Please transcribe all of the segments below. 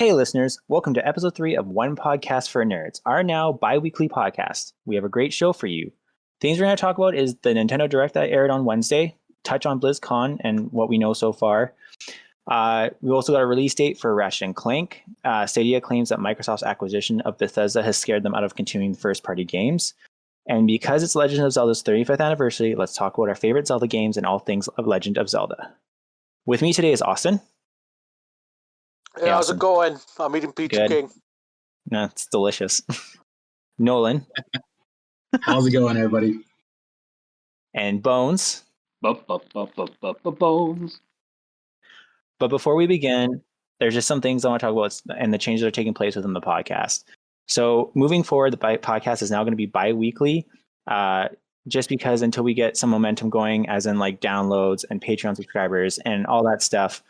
Hey listeners, welcome to episode 3 of One Podcast for Nerds, our now bi-weekly podcast. We have a great show for you. Things we're going to talk about is the Nintendo Direct that aired on Wednesday, touch on Blizzcon and what we know so far. We also got a release date for Ratchet and Clank. Stadia claims that Microsoft's acquisition of Bethesda has scared them out of continuing first-party games. And because it's Legend of Zelda's 35th anniversary, let's talk about our favorite Zelda games and all things of Legend of Zelda. With me today is Austin. Hey, how's it going? I'm eating Pizza King. No, it's delicious. Nolan. How's it going, everybody? And Bones. Bones. But before we begin, there's just some things I want to talk about and the changes that are taking place within the podcast. So moving forward, the podcast is now going to be bi-weekly, just because until we get some momentum going, as in like downloads and Patreon subscribers and all that stuff,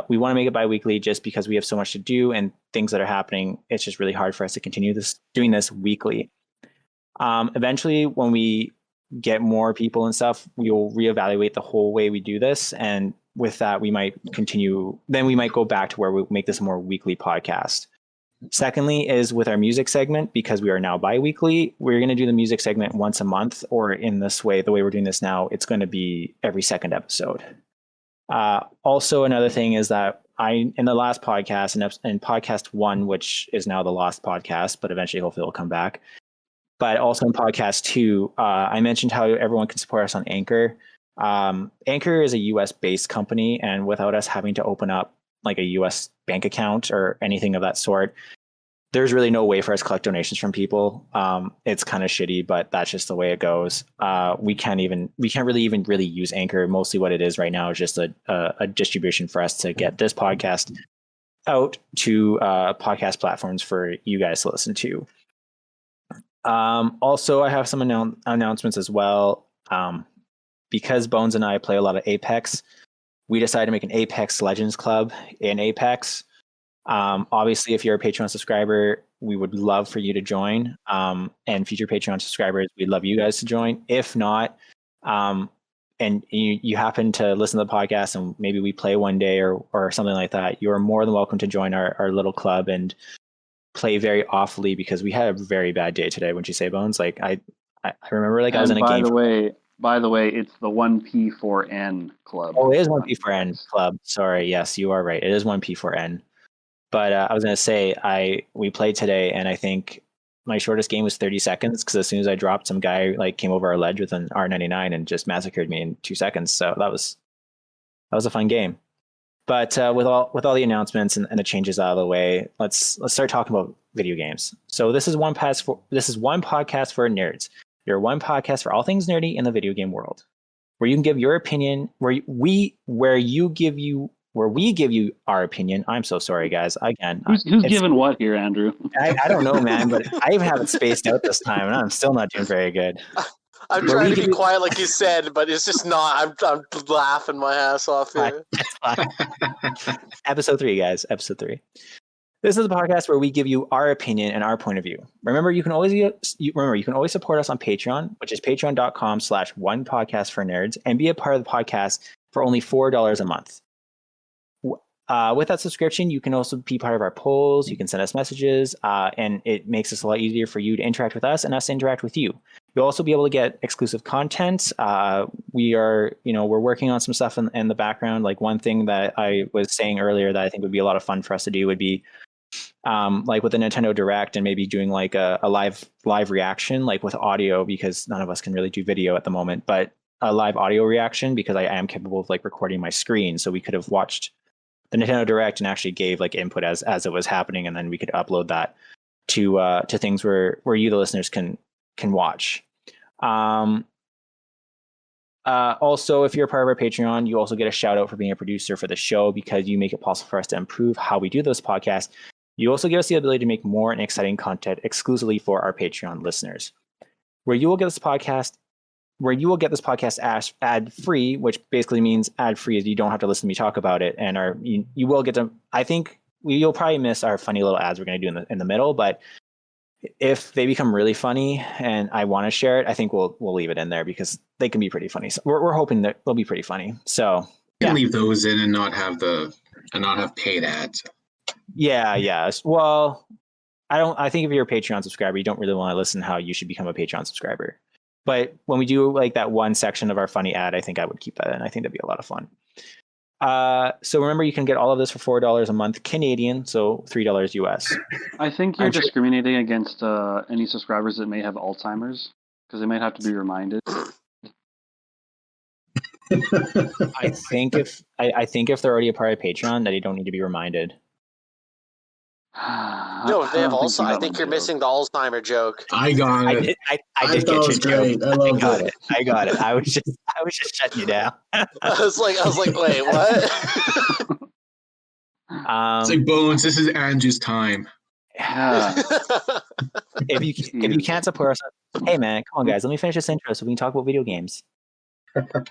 we want to make it bi-weekly just because we have so much to do and things that are happening. It's just really hard for us to continue doing this weekly. Eventually, when we get more people and stuff, we will reevaluate the whole way we do this. And with that, we might continue. Then we might go back to where we make this a more weekly podcast. Secondly, is with our music segment, because we are now bi-weekly, we're going to do the music segment once a month, or in this way, the way we're doing this now, it's going to be every second episode. Also, another thing is that in the last podcast, in podcast 1, which is now the lost podcast, but eventually hopefully it'll come back. But also in podcast 2, I mentioned how everyone can support us on Anchor. Anchor is a US based company, and without us having to open up like a US bank account or anything of that sort, there's really no way for us to collect donations from people. It's kind of shitty, but that's just the way it goes. We can't really use Anchor. Mostly what it is right now is just a distribution for us to get this podcast out to podcast platforms for you guys to listen to. Also, I have some announcements as well. Because Bones and I play a lot of Apex, we decided to make an Apex Legends Club in Apex. Obviously, if you're a Patreon subscriber, we would love for you to join. And future Patreon subscribers, we'd love you guys to join. If not, and you happen to listen to the podcast and maybe we play one day or something like that, you are more than welcome to join our little club and play very awfully, because we had a very bad day today. Wouldn't you say, Bones? Like I remember, like, I was in a game. By the way, it's the 1P4N club. Oh, it is 1P4N club. Sorry, yes, you are right. It is 1P4N. But I was going to say, we played today, and I think my shortest game was 30 seconds, because as soon as I dropped, some guy like came over our ledge with an R99 and just massacred me in 2 seconds. So that was a fun game. But with all the announcements and the changes out of the way, let's start talking about video games. So this is one podcast for nerds. Your one podcast for all things nerdy in the video game world, where you can give your opinion, where we give you our opinion. I'm so sorry, guys. Again, who's giving what here, Andrew? I don't know, man, but I have it spaced out this time, and I'm still not doing very good. I'm trying to be quiet, like you said, but it's just not. I'm laughing my ass off here. Episode 3, guys. Episode 3. This is a podcast where we give you our opinion and our point of view. Remember, you can always support us on Patreon, which is patreon.com/onepodcastfornerds, and be a part of the podcast for only $4 a month. With that subscription, you can also be part of our polls. You can send us messages, and it makes it a lot easier for you to interact with us and us to interact with you. You'll also be able to get exclusive content. We're working on some stuff in the background. Like, one thing that I was saying earlier that I think would be a lot of fun for us to do would be like with the Nintendo Direct, and maybe doing like a live reaction, like with audio, because none of us can really do video at the moment, but a live audio reaction, because I am capable of like recording my screen. So we could have watched the Nintendo Direct and actually gave like input as it was happening, and then we could upload that to things where you, the listeners, can watch. Also, if you're a part of our Patreon, you also get a shout out for being a producer for the show, because you make it possible for us to improve how we do this podcast. You also give us the ability to make more and exciting content exclusively for our Patreon listeners, where you will get this podcast ad free, which basically means ad free is you don't have to listen to me talk about it, and you will get to. I think you'll probably miss our funny little ads we're going to do in the middle, but if they become really funny and I want to share it, I think we'll leave it in there, because they can be pretty funny. So we're hoping that they'll be pretty funny. So you can leave those in and not have paid ads. Yeah. Well, I think if you're a Patreon subscriber, you don't really want to listen how you should become a Patreon subscriber. But when we do like that one section of our funny ad, I think I would keep that in. I think that'd be a lot of fun. So remember, you can get all of this for $4 a month Canadian, so $3 US. I think you're discriminating against any subscribers that may have Alzheimer's, because they might have to be reminded. I think if they're already a part of Patreon, that they don't need to be reminded. No, if they have also, I think you're missing the Alzheimer joke. I got it. I did get your joke. I got it. I got it. I was just shutting you down. I was like, wait, what? It's like, Bones, this is Andrew's time. Yeah. If you can't support us, hey man, come on guys, let me finish this intro so we can talk about video games.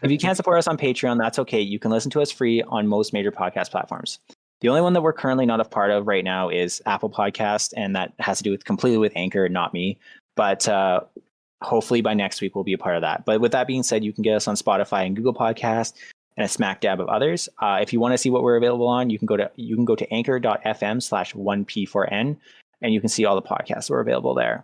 If you can't support us on Patreon, that's okay. You can listen to us free on most major podcast platforms. The only one that we're currently not a part of right now is Apple Podcast, and that has to do completely with Anchor, not me. But hopefully by next week we'll be a part of that. But with that being said, you can get us on Spotify and Google Podcasts and a smack dab of others. If you want to see what we're available on, you can go to anchor.fm/1p4n, and you can see all the podcasts that are available there.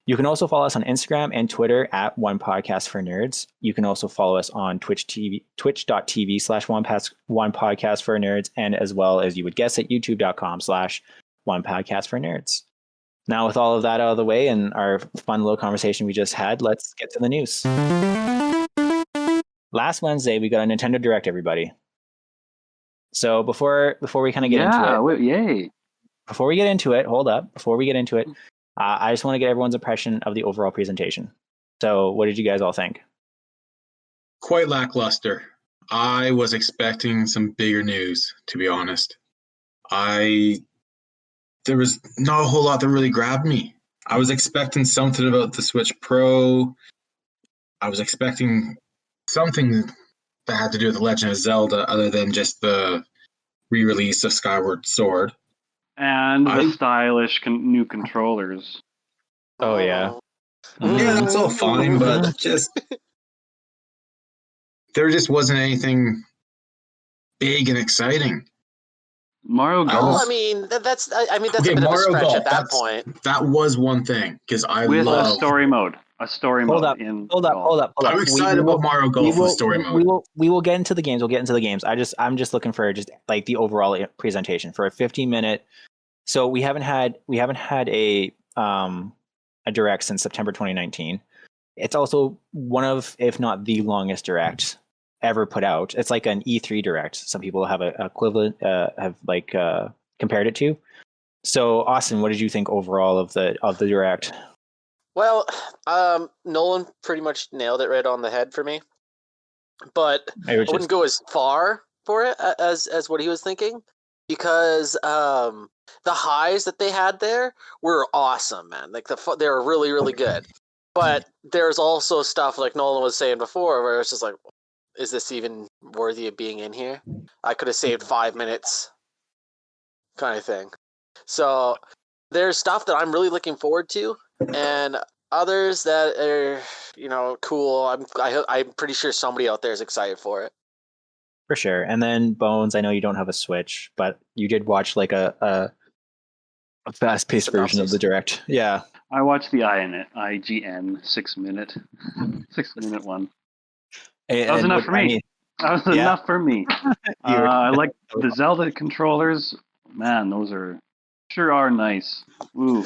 You can also follow us on Instagram and Twitter at One Podcast for Nerds. You can also follow us on twitch.tv/One Podcast for Nerds, and as well as you would guess at youtube.com/One Podcast for Nerds. Now, with all of that out of the way and our fun little conversation we just had, let's get to the news. Last Wednesday, we got a Nintendo Direct, everybody. So before we kind of get into it, yay! Before we get into it, hold up. Before we get into it, I just want to get everyone's impression of the overall presentation. So what did you guys all think? Quite lackluster. I was expecting some bigger news, to be honest. There was not a whole lot that really grabbed me. I was expecting something about the Switch Pro. I was expecting something that had to do with The Legend of Zelda other than just the re-release of Skyward Sword. And the stylish new controllers. Oh, yeah. Yeah, that's all fine, but there just wasn't anything big and exciting. Mario Golf. Well, I mean, that's a bit of a Mario stretch Golf, at that point. That was one thing, because with a story mode. Hold up. Hold up. I'm excited about Mario Golf with story mode. We will get into the games. I'm just looking for just like the overall presentation for a 15-minute. So we haven't had a direct since September 2019. It's also one of, if not the longest direct ever put out. It's like an E3 direct. Some people have an equivalent, compared it to. So Austin, what did you think overall of the direct? Well, Nolan pretty much nailed it right on the head for me, but I wouldn't go as far for it as what he was thinking, because the highs that they had there were awesome, man. Like they were really, really good. But there's also stuff like Nolan was saying before, where it's just like, is this even worthy of being in here? I could have saved 5 minutes, kind of thing. So there's stuff that I'm really looking forward to, and others that are, cool. I'm pretty sure somebody out there is excited for it. For sure. And then Bones, I know you don't have a Switch, but you did watch like a fast-paced version of the direct. Yeah. I watched the IGN 6 minute one. That was enough for me. That was enough for me. I like the Zelda controllers. Man, those sure are nice. Ooh.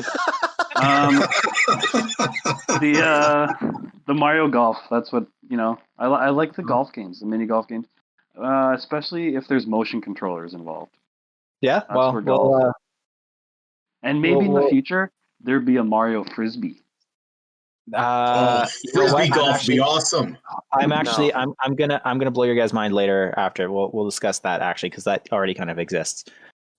The Mario Golf. That's what I like the golf games, the mini golf games, especially if there's motion controllers involved. Yeah, that's golf. And maybe in the future there'd be a Mario Frisbee. Frisbee golf would be awesome. I'm gonna blow your guys' mind later. After we'll discuss that actually, because that already kind of exists.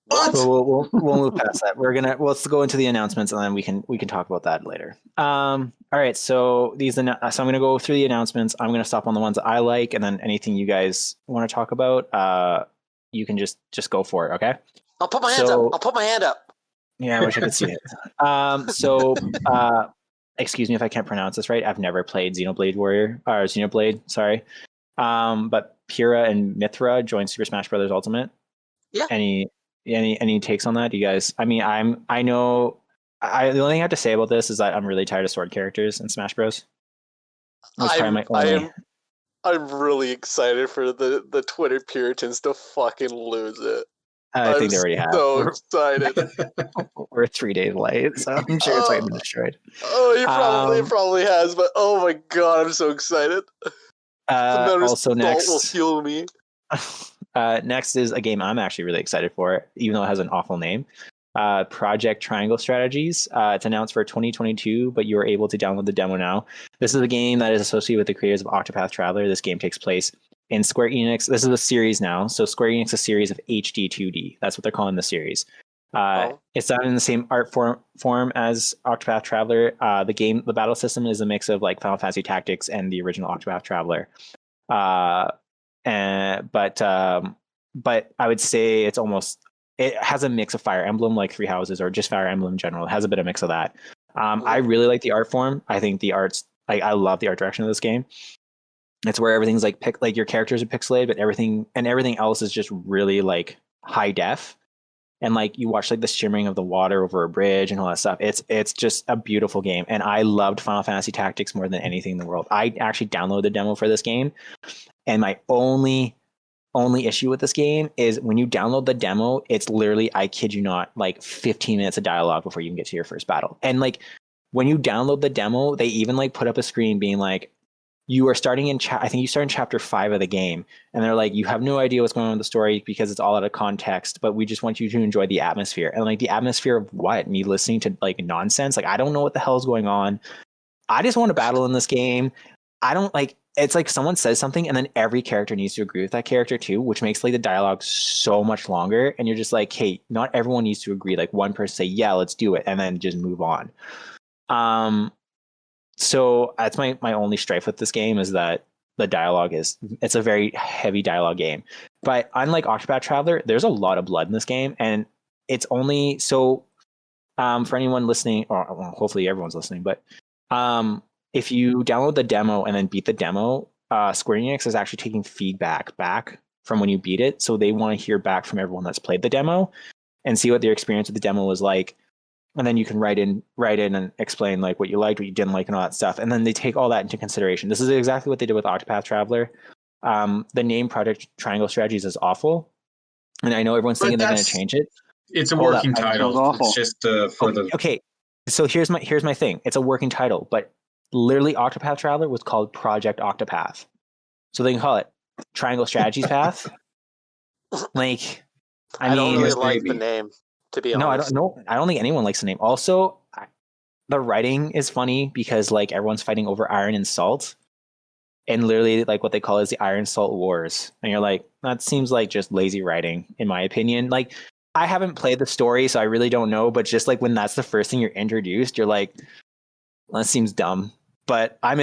What? We'll move past that. Let's go into the announcements, and then we can talk about that later. All right. So I'm going to go through the announcements. I'm going to stop on the ones that I like, and then anything you guys want to talk about, you can just go for it. Okay. I'll put my hands up. I'll put my hand up. Yeah, I wish I could see it. Excuse me if I can't pronounce this right. I've never played Xenoblade. Sorry. But Pyrrha and Mithra joined Super Smash Bros. Ultimate. Yeah. Any takes on that? You guys? I mean, I know. The only thing I have to say about this is that I'm really tired of sword characters in Smash Bros. I'm really excited for the Twitter Puritans to fucking lose it. I think they already have. So excited. We're 3 days late, so I'm sure it's already been destroyed. Oh, it probably has, but oh my god, I'm so excited. Also next will heal me. Next is a game I'm actually really excited for, even though it has an awful name. Project Triangle Strategies. It's announced for 2022, but you are able to download the demo now. This is a game that is associated with the creators of Octopath Traveler. This game takes place in Square Enix. This is a series now. So Square Enix is a series of HD 2D. That's what they're calling the series. It's done in the same art form as Octopath Traveler. The battle system is a mix of like Final Fantasy Tactics and the original Octopath Traveler. But I would say it has a mix of Fire Emblem, like Three Houses, or just Fire Emblem in general. It has a bit of mix of that. I really like the art form. I think the art's I love the art direction of this game. It's where everything's like your characters are pixelated, but everything else is just really like high def. And like you watch like the shimmering of the water over a bridge and all that stuff. It's just a beautiful game. And I loved Final Fantasy Tactics more than anything in the world. I actually downloaded the demo for this game, and my only issue with this game is when you download the demo, it's literally, I kid you not, like 15 minutes of dialogue before you can get to your first battle. And like when you download the demo, they even like put up a screen being like, you are starting I think you start in chapter 5 of the game, and they're like, you have no idea what's going on with the story because it's all out of context, but we just want you to enjoy the atmosphere. And like, the atmosphere of what? Me listening to like nonsense? Like, I don't know what the hell is going on. I just want to battle in this game. I don't like, it's like someone says something and then every character needs to agree with that character too, which makes like the dialogue so much longer. And you're just like, hey, not everyone needs to agree. Like one person say, yeah, let's do it, and then just move on. So that's my only strife with this game, is that the dialogue it's a very heavy dialogue game. But unlike Octopath Traveler, there's a lot of blood in this game, and it's only so for anyone listening, or well, hopefully everyone's listening, but if you download the demo and then beat the demo, Square Enix is actually taking feedback back from when you beat it. So they want to hear back from everyone that's played the demo and see what their experience with the demo was like. And then you can write in and explain like what you liked, what you didn't like, and all that stuff. And then they take all that into consideration. This is exactly what they did with Octopath Traveler. The name Project Triangle Strategies is awful, and I know everyone's thinking they're going to change it. It's a working title. It's just for the. Okay, so here's my thing. It's a working title, but literally Octopath Traveler was called Project Octopath, so they can call it Triangle Strategies Path. Like, I don't really like the name. To be honest. I don't think anyone likes the name. Also, the writing is funny because like everyone's fighting over iron and salt, and literally like what they call is the Iron Salt Wars. And you're like, that seems like just lazy writing, in my opinion. Like, I haven't played the story, so I really don't know. But just like when that's the first thing you're introduced, you're like, well, that seems dumb. But I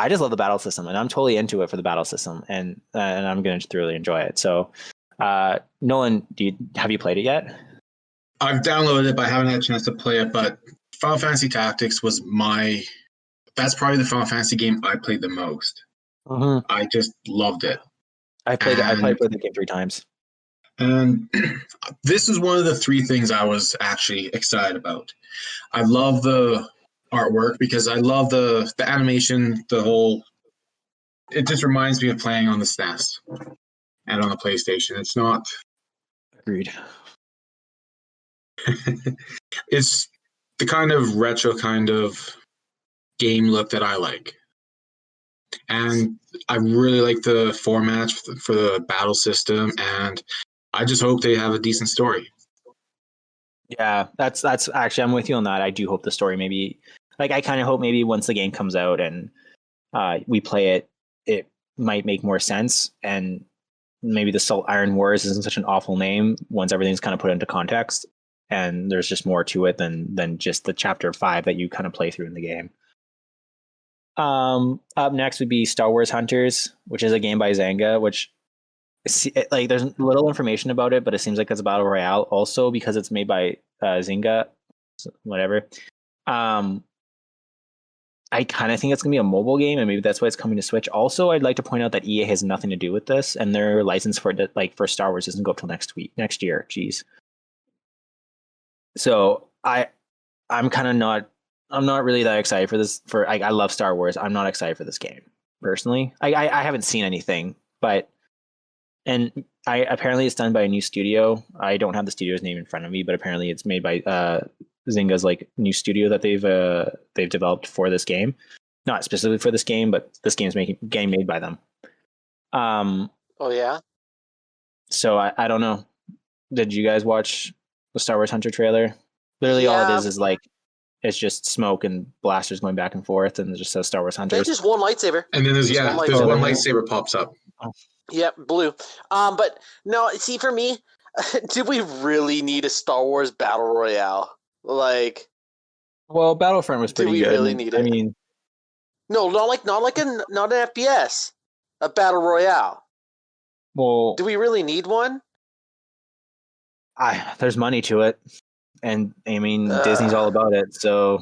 just love the battle system, and I'm totally into it for the battle system, and I'm going to thoroughly enjoy it. So, Nolan, have you played it yet? I've downloaded it, but I haven't had a chance to play it. But Final Fantasy Tactics was that's probably the Final Fantasy game I played the most. Mm-hmm. I just loved it. I played the game 3 times. And this is one of the 3 things I was actually excited about. I love the artwork because I love the animation, it just reminds me of playing on the SNES and on the PlayStation. It's not... Agreed. It's the kind of retro kind of game look that I like. And I really like the format for the battle system, and I just hope they have a decent story. Yeah, that's actually, I'm with you on that. I do hope the story maybe, like, I kind of hope maybe once the game comes out and we play it, it might make more sense, and maybe the Salt Iron Wars isn't such an awful name once everything's kind of put into context. And there's just more to it than just the chapter 5 that you kind of play through in the game. Up next would be Star Wars Hunters, which is a game by Zynga, which like there's little information about it, but it seems like it's a battle royale. Also, because it's made by Zynga, whatever. I kind of think it's gonna be a mobile game, and maybe that's why it's coming to Switch. Also, I'd like to point out that EA has nothing to do with this, and their license for Star Wars doesn't go up till next year. Jeez. So I'm not really that excited for this. I love Star Wars. I'm not excited for this game personally. I haven't seen anything, but apparently it's done by a new studio. I don't have the studio's name in front of me, but apparently it's made by Zynga's like new studio that they've developed for this game. Not specifically for this game, but this game made by them. Oh yeah. So I don't know. Did you guys watch the Star Wars Hunter trailer? Literally, all it is like it's just smoke and blasters going back and forth, and it just says Star Wars Hunters. Just one lightsaber. And then there's one lightsaber pops up. Oh. Yep, blue. But no, see, for me, do we really need a Star Wars battle royale? Like, well, Battlefront was pretty good. Do we really need it? I mean, no, not an FPS, a battle royale. Well, do we really need one? There's money to it, and I mean, Disney's all about it. So,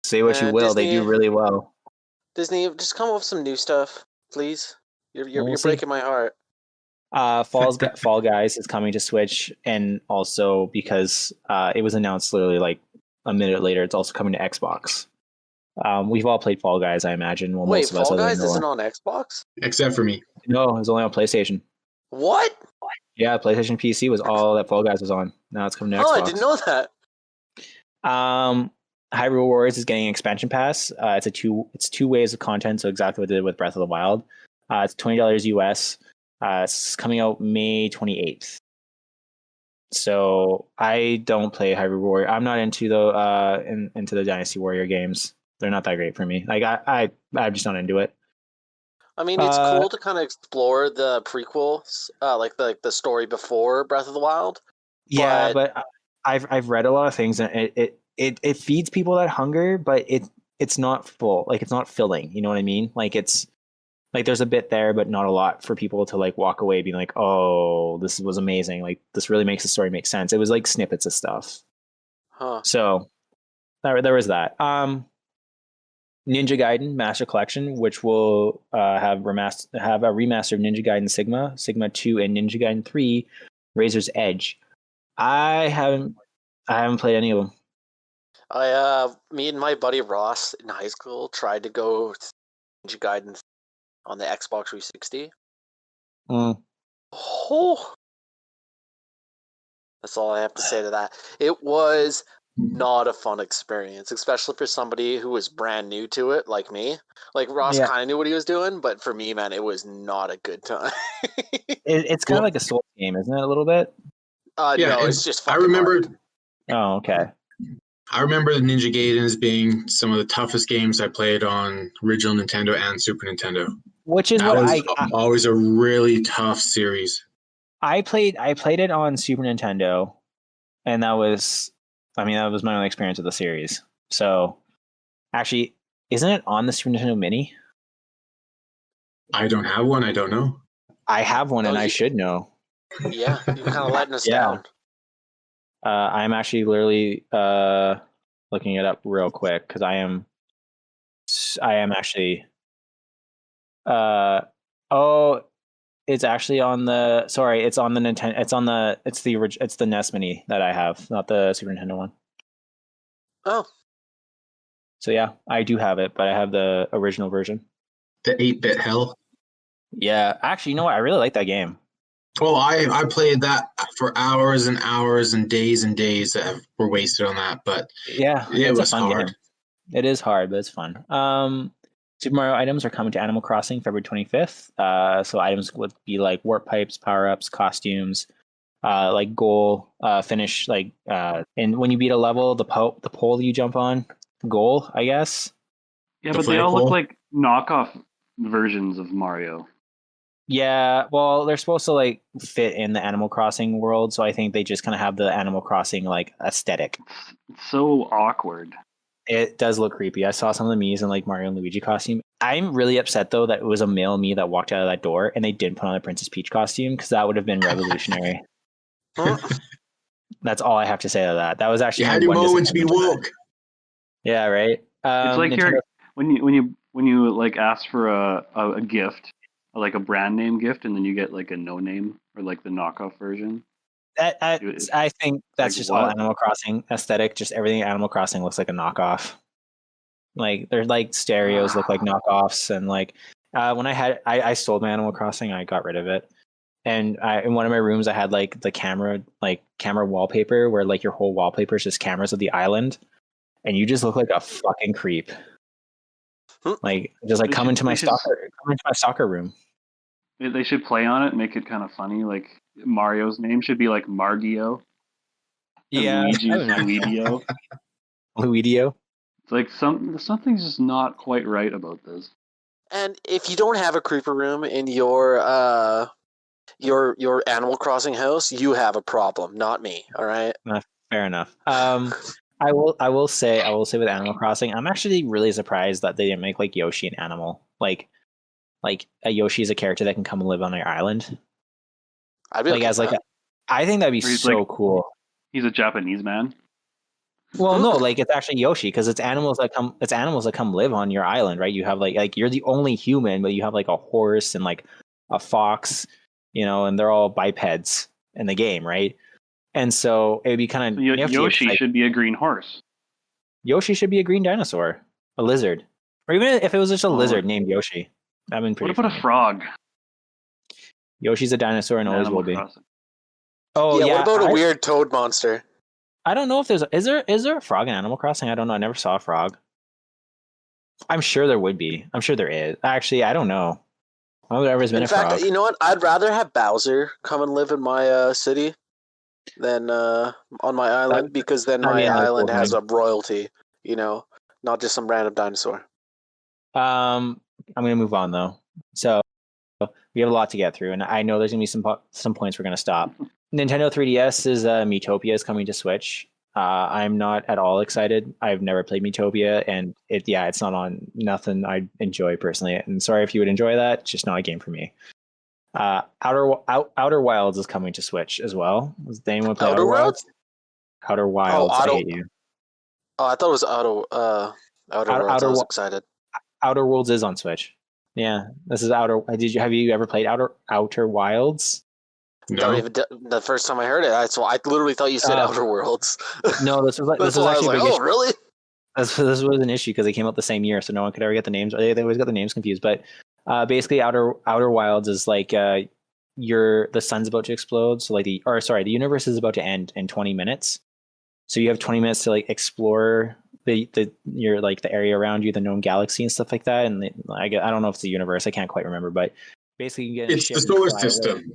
say what you will, Disney, they do really well. Disney, just come up with some new stuff, please. You're breaking my heart. Fall Guys is coming to Switch, and also because it was announced literally like a minute later, it's also coming to Xbox. We've all played Fall Guys, I imagine. Well, wait, Fall Guys isn't on Xbox? Except for me. No, it was only on PlayStation. What? Yeah, PlayStation PC was all that Fall Guys was on. Now it's coming to Xbox. Oh, I didn't know that. Hyrule Warriors is getting an expansion pass. It's two waves of content, so exactly what they did with Breath of the Wild. It's $20 US. It's coming out May 28th. So I don't play Hyrule Warrior. I'm not into into the Dynasty Warrior games. They're not that great for me. Like I'm just not into it. I mean, it's cool to kind of explore the prequels, like the story before Breath of the Wild. Yeah, but I've read a lot of things, and it feeds people that hunger, but it's not full. Like it's not filling. You know what I mean? Like it's like there's a bit there, but not a lot for people to like walk away being like, oh, this was amazing. Like this really makes the story make sense. It was like snippets of stuff. Huh. So there was that. Ninja Gaiden Master Collection, which will have a remastered Ninja Gaiden Sigma 2, and Ninja Gaiden 3, Razor's Edge. I haven't played any of them. Me and my buddy Ross in high school tried to go Ninja Gaiden on the Xbox 360. Oh, that's all I have to say to that. It was not a fun experience, especially for somebody who was brand new to it, like me. Like Ross kind of knew what he was doing, but for me, man, it was not a good time. It's kind of like a Souls game, isn't it? A little bit. No, it's just. I remembered. Oh, okay. I remember the Ninja Gaiden as being some of the toughest games I played on original Nintendo and Super Nintendo. Which is always a really tough series. I played it on Super Nintendo, and that was my only experience with the series. So, actually, isn't it on the Super Nintendo Mini? I don't have one. I don't know. I have one, and I should know. Yeah, you're kind of letting us down. I'm actually literally looking it up real quick because I am actually. It's actually on the. Sorry, it's on the Nintendo. It's the NES Mini that I have, not the Super Nintendo one. Oh. So yeah, I do have it, but I have the original version. The 8-bit hell. Yeah, actually, you know what? I really like that game. Well, I played that for hours and hours and days that were wasted on that, but yeah, it was hard. Game. It is hard, but it's fun. Super Mario items are coming to Animal Crossing February 25th. So items would be like warp pipes, power-ups, costumes, like goal, finish, like, and when you beat a level, the pole you jump on, goal, I guess. Yeah, but they all look like knockoff versions of Mario. Yeah, well, they're supposed to like fit in the Animal Crossing world, so I think they just kind of have the Animal Crossing like aesthetic. It's so awkward. It does look creepy. I saw some of the Mii's in like Mario and Luigi costume. I'm really upset though that it was a male Mii that walked out of that door and they didn't put on a Princess Peach costume because that would have been revolutionary. That's all I have to say to that. That was actually you had your moment to be woke. Yeah, right. It's like Nintendo... when you like ask for a gift, like a brand name gift, and then you get like a no name or like the knockoff version. I think that's just all Animal Crossing aesthetic. Just everything Animal Crossing looks like a knockoff. Like their like stereos look like knockoffs, and like when I sold my Animal Crossing, I got rid of it. And in one of my rooms, I had like the camera wallpaper, where like your whole wallpaper is just cameras of the island, and you just look like a fucking creep. Like just like come into my soccer room. They should play on it, make it kind of funny. Like Mario's name should be like Margio. Yeah, Luigi's Luidio. Luidio. It's like something's just not quite right about this. And if you don't have a creeper room in your Animal Crossing house, you have a problem, not me. All right. Fair enough. I will say with Animal Crossing, I'm actually really surprised that they didn't make like Yoshi an animal. Like a Yoshi is a character that can come and live on your island. I'd be like as like I think that'd be so cool. He's a Japanese man. Well, no, like it's actually Yoshi because it's animals that come live on your island, right? You have like you're the only human, but you have like a horse and like a fox, and they're all bipeds in the game, right? And so it'd be kind of Yoshi should be a green horse. Yoshi should be a green dinosaur, a lizard, or even if it was just a lizard named Yoshi. I've been pretty. What about a frog? Yoshi's a dinosaur and always will be. Oh yeah. What about a weird toad monster? I don't know if is there a frog in Animal Crossing? I don't know. I never saw a frog. I'm sure there would be. I'm sure there is. Actually, I don't know. I don't know if there's been a frog. In fact, you know what? I'd rather have Bowser come and live in my city than on my island, because then my island has a royalty, not just some random dinosaur. I'm going to move on though. So we have a lot to get through, and I know there's going to be some points we're going to stop. Nintendo 3DS's Miitopia is coming to Switch. I'm not at all excited. I've never played Miitopia, and it's not on nothing I enjoy personally. And sorry if you would enjoy that, it's just not a game for me. Outer Wilds is coming to Switch as well. Does anyone play Outer Wilds? Outer Wilds, I hate you. Oh, I thought it was Outer Worlds. I was excited. Outer Worlds is on Switch. Yeah, this is Outer. Have you ever played Outer Wilds? No. Even the first time I heard it, I literally thought you said Outer Worlds. No, this was actually a big issue. Really? This was an issue because they came out the same year, so no one could ever get the names. They always got the names confused. But basically, Outer Wilds is like the sun's about to explode. So the universe is about to end in 20 minutes. So you have 20 minutes to like explore the area around you, the known galaxy and stuff like that. And I don't know if it's the universe. I can't quite remember, but basically you get it's the solar system.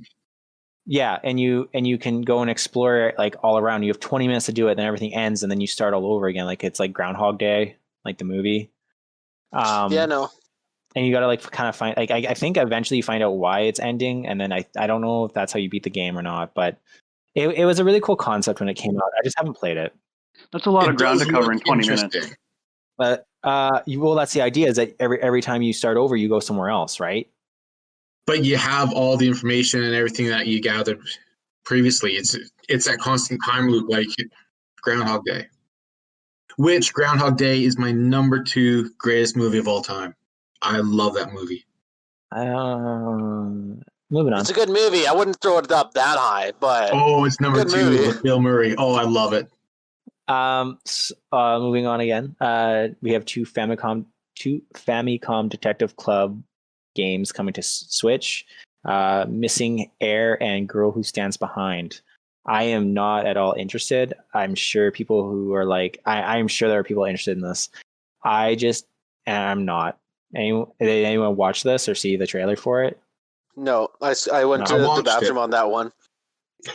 Yeah, and you can go and explore like all around. You have 20 minutes to do it, then everything ends, and then you start all over again. Like it's like Groundhog Day, like the movie. Yeah, no. And you gotta like kind of find like I think eventually you find out why it's ending, and then I don't know if that's how you beat the game or not, but it was a really cool concept when it came out. I just haven't played it. That's a lot of ground to cover in 20 minutes. But that's the idea, is that every time you start over, you go somewhere else, right? But you have all the information and everything that you gathered previously. It's that constant time loop, like Groundhog Day. Which Groundhog Day is my number 2 greatest movie of all time. I love that movie. Moving on. It's a good movie. I wouldn't throw it up that high, but it's number 2 with Bill Murray. Oh, I love it. Moving on again. We have two Famicom Detective Club games coming to Switch. Missing Air and Girl Who Stands Behind. I am not at all interested. I'm sure people who are like, I'm sure there are people interested in this. I just am not. Anyone watch this or see the trailer for it? No, I went to the bathroom on that one.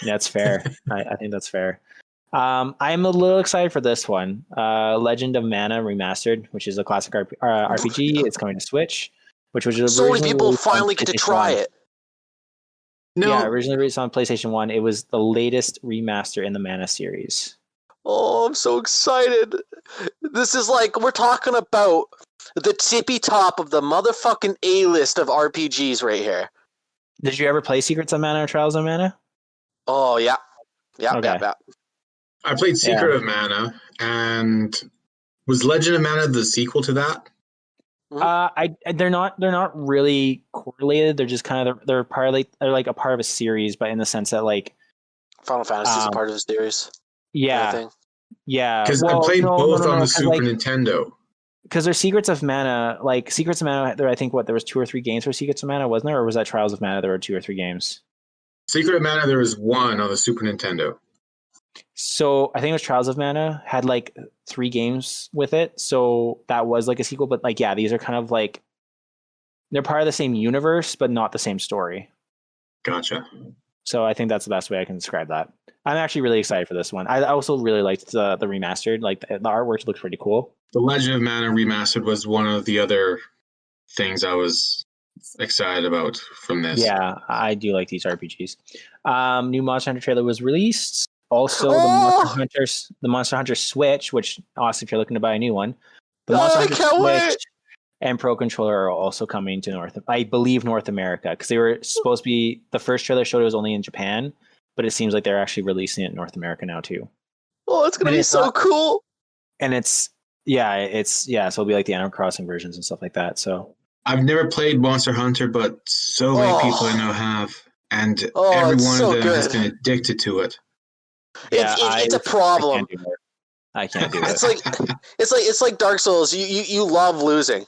That's fair. I think that's fair. I'm a little excited for this one. Legend of Mana Remastered, which is a classic RPG. It's coming to Switch, which was so many people finally get to try it. No. Yeah, originally released on PlayStation 1. It was the latest remaster in the Mana series. Oh, I'm so excited. This is like, we're talking about the tippy top of the motherfucking A-list of RPGs right here. Did you ever play Secrets of Mana or Trials of Mana? Oh, yeah. Yeah, okay. Yeah. I played Secret of Mana, and was Legend of Mana the sequel to that? They're not really correlated. They're just kind of they're like a part of a series, but in the sense that like Final Fantasy is a part of the series. Yeah. Yeah. Because I played both on the Super Nintendo. Because there's Secrets of Mana, Secrets of Mana, I think there was 2 or 3 games for Secrets of Mana, wasn't there? Or was that Trials of Mana, there were 2 or 3 games? Secret of Mana, there was 1 on the Super Nintendo. So I think it was Trials of Mana, had 3 games with it. So that was a sequel, but these are kind of they're part of the same universe, but not the same story. Gotcha. So I think that's the best way I can describe that. I'm actually really excited for this one. I also really liked the remastered. The artwork looks pretty cool. The Legend of Mana Remastered was one of the other things I was excited about from this. Yeah, I do like these RPGs. New Monster Hunter trailer was released. Also, the Monster Hunter Switch, which, Austin, if you're looking to buy a new one, the Monster Hunter Switch and Pro Controller are also coming to North America, because they were supposed to be. The first trailer showed it was only in Japan, but it seems like they're actually releasing it in North America now too. Oh, it's gonna be so cool! And so it'll be the Animal Crossing versions and stuff like that. So I've never played Monster Hunter, but so many people I know have, and every one of them has been addicted to it. It's a problem. I can't do it. It's like Dark Souls. You love losing.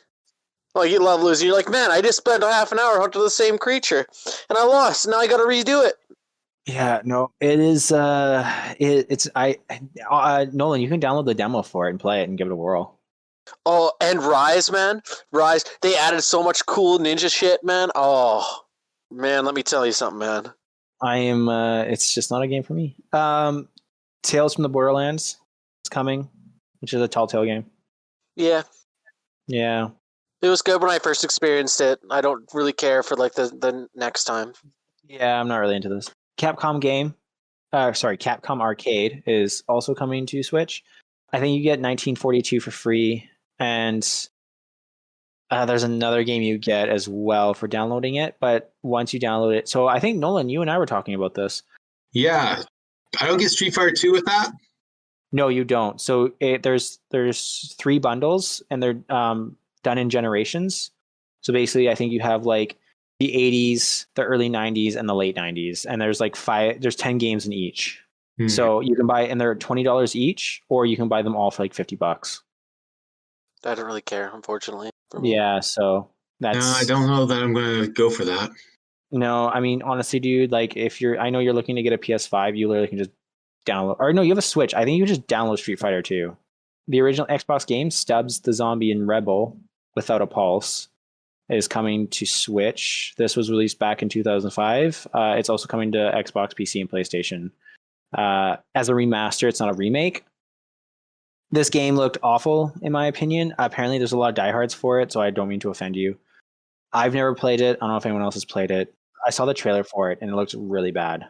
You love losing. You're like, man, I just spent half an hour hunting the same creature, and I lost. Now I got to redo it. Yeah, no, it is. Nolan, you can download the demo for it and play it and give it a whirl. Oh, and Rise, man, Rise. They added so much cool ninja shit, man. Oh, man, let me tell you something, man. I am. It's just not a game for me. Tales from the Borderlands is coming, which is a Telltale game. Yeah. Yeah. It was good when I first experienced it. I don't really care for the next time. Yeah, I'm not really into this. Capcom Arcade is also coming to Switch. I think you get 1942 for free, and there's another game you get as well for downloading it. But once you download it, so I think Nolan, you and I were talking about this. Yeah, I don't get Street Fighter 2 with that. No, you don't. So there's 3 bundles, and they're done in generations. So basically, I think you have the 80s, the early 90s, and the late 90s, and there's 10 games in each. So you can buy, and they're $20 each, or you can buy them all for $50. I don't really care, unfortunately. Yeah, so that's. No, I don't know that I'm going to go for that. No, I mean, honestly, dude, if I know you're looking to get a PS5, you literally can just download, or no, you have a Switch. I think you just download Street Fighter 2. The original Xbox game, Stubbs the Zombie and Rebel Without a Pulse, is coming to Switch. This was released back in 2005. It's also coming to Xbox, PC, and PlayStation. As a remaster, it's not a remake. This game looked awful, in my opinion. Apparently, there's a lot of diehards for it, so I don't mean to offend you. I've never played it. I don't know if anyone else has played it. I saw the trailer for it, and it looks really bad.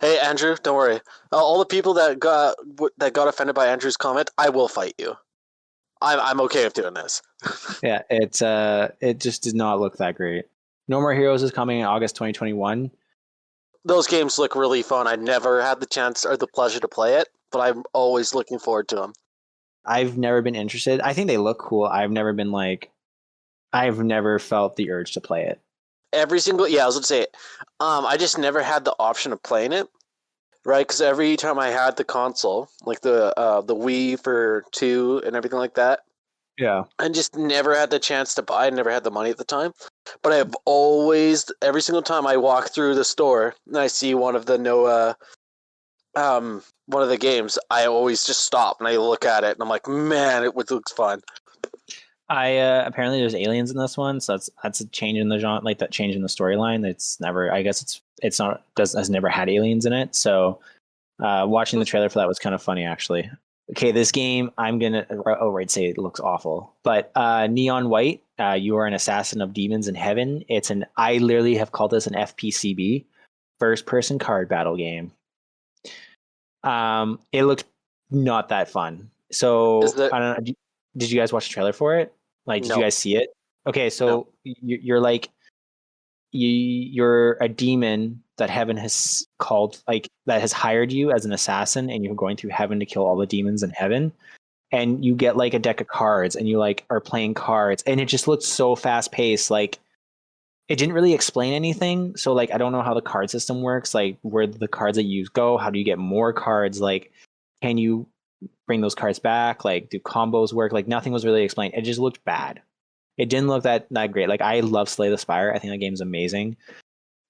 Hey, Andrew, don't worry. All the people that got offended by Andrew's comment, I will fight you. I'm okay with doing this. Yeah, it just did not look that great. No More Heroes is coming in August 2021. Those games look really fun. I never had the chance or the pleasure to play it, but I'm always looking forward to them. I've never been interested. I think they look cool. I've never felt the urge to play it. I was going to say, I just never had the option of playing it, right? Because every time I had the console, the Wii for 2 and everything like that, yeah, I just never had the chance to buy. I never had the money at the time. But I've always, every single time I walk through the store and I see one of the games, I always just stop and I look at it and I'm like, man, it looks fun. Apparently there's aliens in this one, so that's a change in the genre, that change in the storyline. It's never, I guess has never had aliens in it. So watching the trailer for that was kind of funny, actually. Okay, this game, I'm gonna outright say it looks awful, but Neon White, you are an assassin of demons in heaven. I literally have called this an FPCB, first person card battle game. It looked not that fun. So I don't know. Did you guys watch the trailer for it? Did you guys see it? Okay, so you're you're a demon that heaven has called, that has hired you as an assassin, and you're going through heaven to kill all the demons in heaven. And you get a deck of cards, and you are playing cards, and it just looks so fast paced. it didn't really explain anything. So like, I don't know how the card system works. Like, where the cards that you use go, how do you get more cards? Like, can you bring those cards back? Like, do combos work? Like, nothing was really explained. It just looked bad. It didn't look that great. Like, I love Slay the Spire. I think that game's amazing.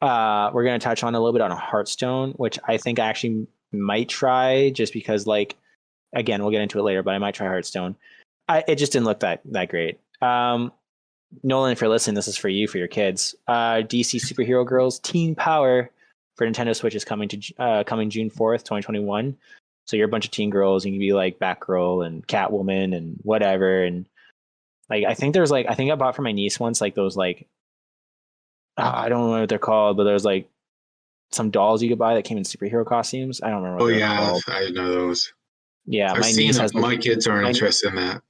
We're going to touch on a little bit on Hearthstone, which I think I actually might try just because, like, again, we'll get into it later, but I might try Hearthstone. It just didn't look that great. Nolan, if you're listening, this is for you, for your kids. DC Superhero Girls Teen Power for Nintendo Switch is coming June 4th, 2021. So you're a bunch of teen girls. You can be like Batgirl and Catwoman and whatever. And like, I think I bought for my niece once, like those like, I don't know what they're called, but there's like some dolls you could buy that came in superhero costumes. I don't remember what they're called. I know those. Yeah, I've seen them. My kids aren't interested in that.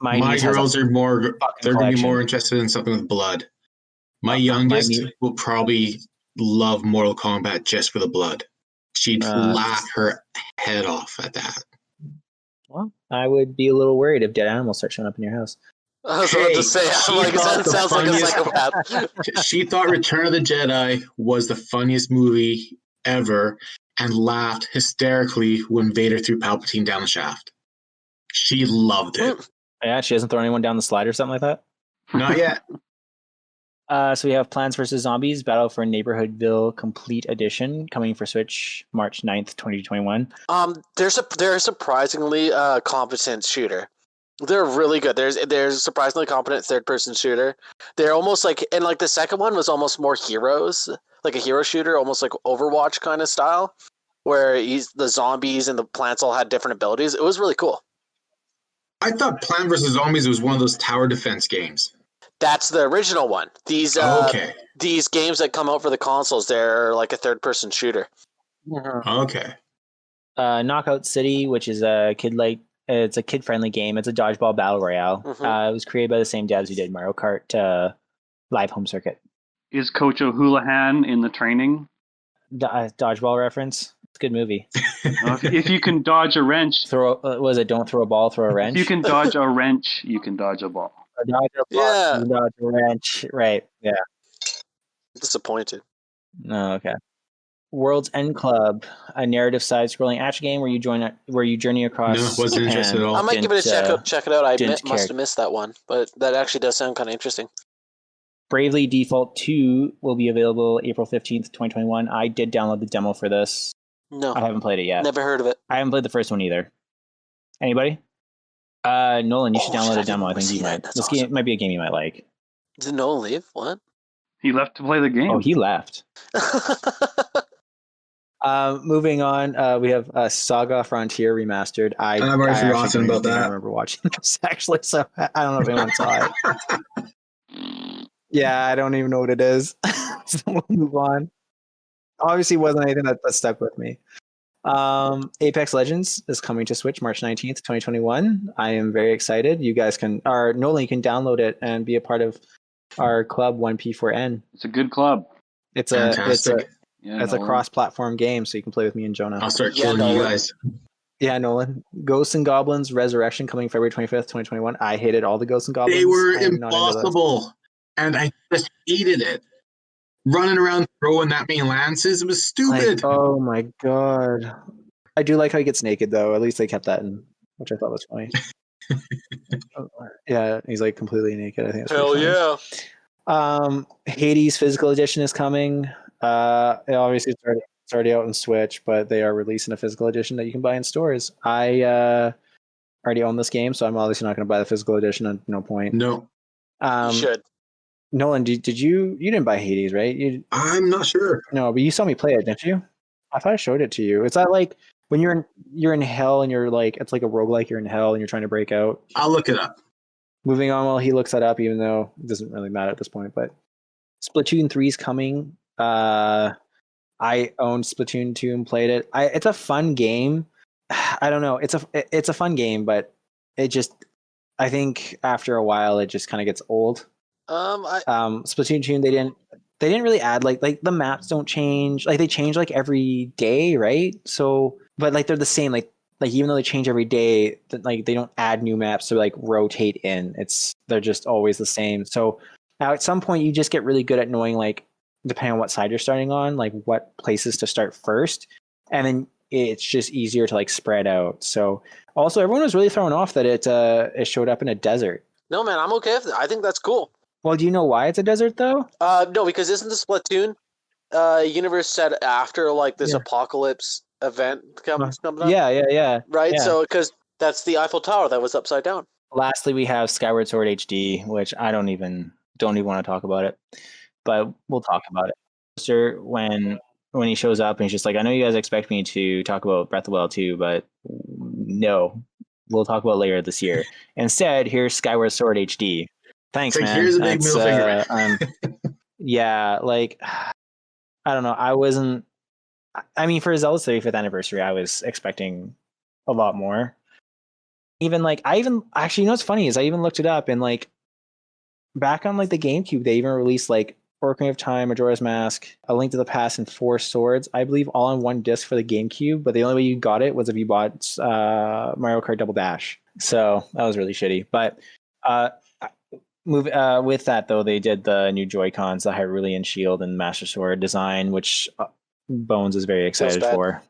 My girls are more, they're going to be more interested in something with blood. My youngest will probably love Mortal Kombat just for the blood. She'd laugh her head off at that. Well, I would be a little worried if dead animals start showing up in your house. I was about to say, that sounds like a psychopath. She thought Return of the Jedi was the funniest movie ever and laughed hysterically when Vader threw Palpatine down the shaft. She loved it. Yeah, she hasn't thrown anyone down the slide or something like that? Not yet. So we have Plants vs. Zombies Battle for Neighborhoodville Complete Edition coming for Switch March 9th, 2021. They're a surprisingly competent shooter. They're really good. There's a surprisingly competent third-person shooter. They're almost like, and like the second one was almost more heroes, like a hero shooter, almost like Overwatch kind of style, where the zombies and the plants all had different abilities. It was really cool. I thought Plant vs. Zombies was one of those tower defense games. That's the original one. These games that come out for the consoles, they're like a third-person shooter. Okay. Knockout City, which is it's a kid-friendly game. It's a dodgeball battle royale. Mm-hmm. It was created by the same devs who did Mario Kart Live Home Circuit. Is Coach O'Houlihan in the training? Dodgeball reference. It's a good movie. If you can dodge a wrench... don't throw a ball, throw a wrench? If you can dodge a wrench, you can dodge a ball. Dodge a ball, dodge a wrench. Right, yeah. Disappointed. Oh, okay. World's End Club, a narrative side-scrolling action game where you journey across. No, wasn't interested at all. I might give it a check it out. I must have missed that one, but that actually does sound kind of interesting. Bravely Default 2 will be available April 15th, 2021. I did download the demo for this. No, I haven't played it yet. Never heard of it. I haven't played the first one either. Anybody? Nolan, you should download a demo. I think you might. This game might be a game you might like. Did Nolan leave? What? He left to play the game. Oh, he left. Moving on, we have Saga Frontier Remastered. I've already forgotten about that. I remember watching this actually, so I don't know if anyone saw it. Yeah, I don't even know what it is. So we'll move on. Obviously, it wasn't anything that stuck with me. Apex Legends is coming to Switch March 19th, 2021. I am very excited. You guys Nolan, you can download it and be a part of our club 1P4N. It's a good club. It's a cross-platform game, so you can play with me and Jonah. I'll start killing you guys. Yeah, Nolan. Ghosts and Goblins Resurrection coming February 25th, 2021. I hated all the Ghosts and Goblins. They were impossible, and I just hated it. Running around throwing that many lances, it was stupid. Oh my god. I do like how he gets naked, though. At least they kept that in, which I thought was funny. Yeah, he's like completely naked. I think. Hell yeah. Hades Physical Edition is coming. Obviously, it's already out on Switch, but they are releasing a physical edition that you can buy in stores. I already own this game, so I'm obviously not going to buy the physical edition. At no point. No. You should. Nolan, did you didn't buy Hades, right? I'm not sure. No, but you saw me play it, didn't you? I thought I showed it to you. It's not like when you're in hell and you're like, it's like a roguelike, you're in hell and you're trying to break out. I'll look it up. Moving on while he looks that up, even though it doesn't really matter at this point, but Splatoon 3 is coming. I owned Splatoon 2 and played it. It's a fun game. I don't know. It's a fun game, but it just, I think after a while it just kind of gets old. Splatoon 2, they didn't really add like the maps don't change. Like they change like every day, right? So, but like they're the same. Like even though they change every day, like they don't add new maps to like rotate in. They're just always the same. So Now, at some point, you just get really good at knowing, like, depending on what side you're starting on, like what places to start first, and then it's just easier to like spread out. So also, everyone was really thrown off that it showed up in a desert. No, man, I'm okay with it. I think that's cool. Well, do you know why it's a desert though? No, because isn't the Splatoon universe set after like this apocalypse event coming up? Yeah. Right, yeah. So because that's the Eiffel Tower that was upside down. Lastly, we have Skyward Sword HD, which I don't even want to talk about it, but we'll talk about it. Sir, when he shows up and he's just like, I know you guys expect me to talk about Breath of the Wild 2, but no, we'll talk about it later this year. Instead, here's Skyward Sword HD. Thanks, man. Here's a big middle finger. Yeah, like, I don't know. For Zelda's 35th anniversary, I was expecting a lot more. Actually, you know what's funny is I even looked it up, and like back on like the GameCube, they even released like Ocarina of Time, Majora's Mask, A Link to the Past, and Four Swords, I believe, all on one disc for the GameCube. But the only way you got it was if you bought Mario Kart Double Dash. So that was really shitty. But with that though, they did the new Joy-Cons, the Hyrulean Shield and Master Sword design, which Bones is very excited for.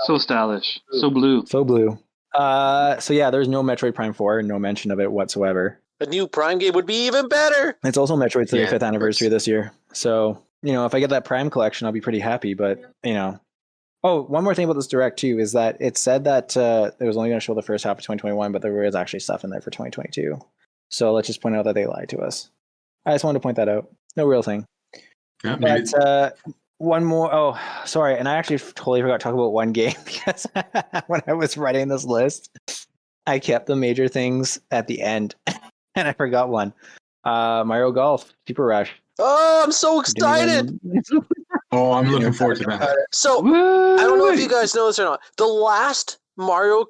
So stylish, so blue. So yeah, there's no Metroid Prime 4, no mention of it whatsoever. A new Prime game would be even better. It's also Metroid's 35th anniversary this year. So, if I get that Prime collection, I'll be pretty happy. But, Oh, one more thing about this Direct, too, is that it said that it was only going to show the first half of 2021, but there was actually stuff in there for 2022. So let's just point out that they lied to us. I just wanted to point that out. No real thing. Yeah, but one more. Oh, sorry. And I actually totally forgot to talk about one game because when I was writing this list, I kept the major things at the end. And I forgot one. Mario Golf, Super Rush. Oh, I'm so excited! I'm looking forward to that. So, I don't know if you guys know this or not. The last Mario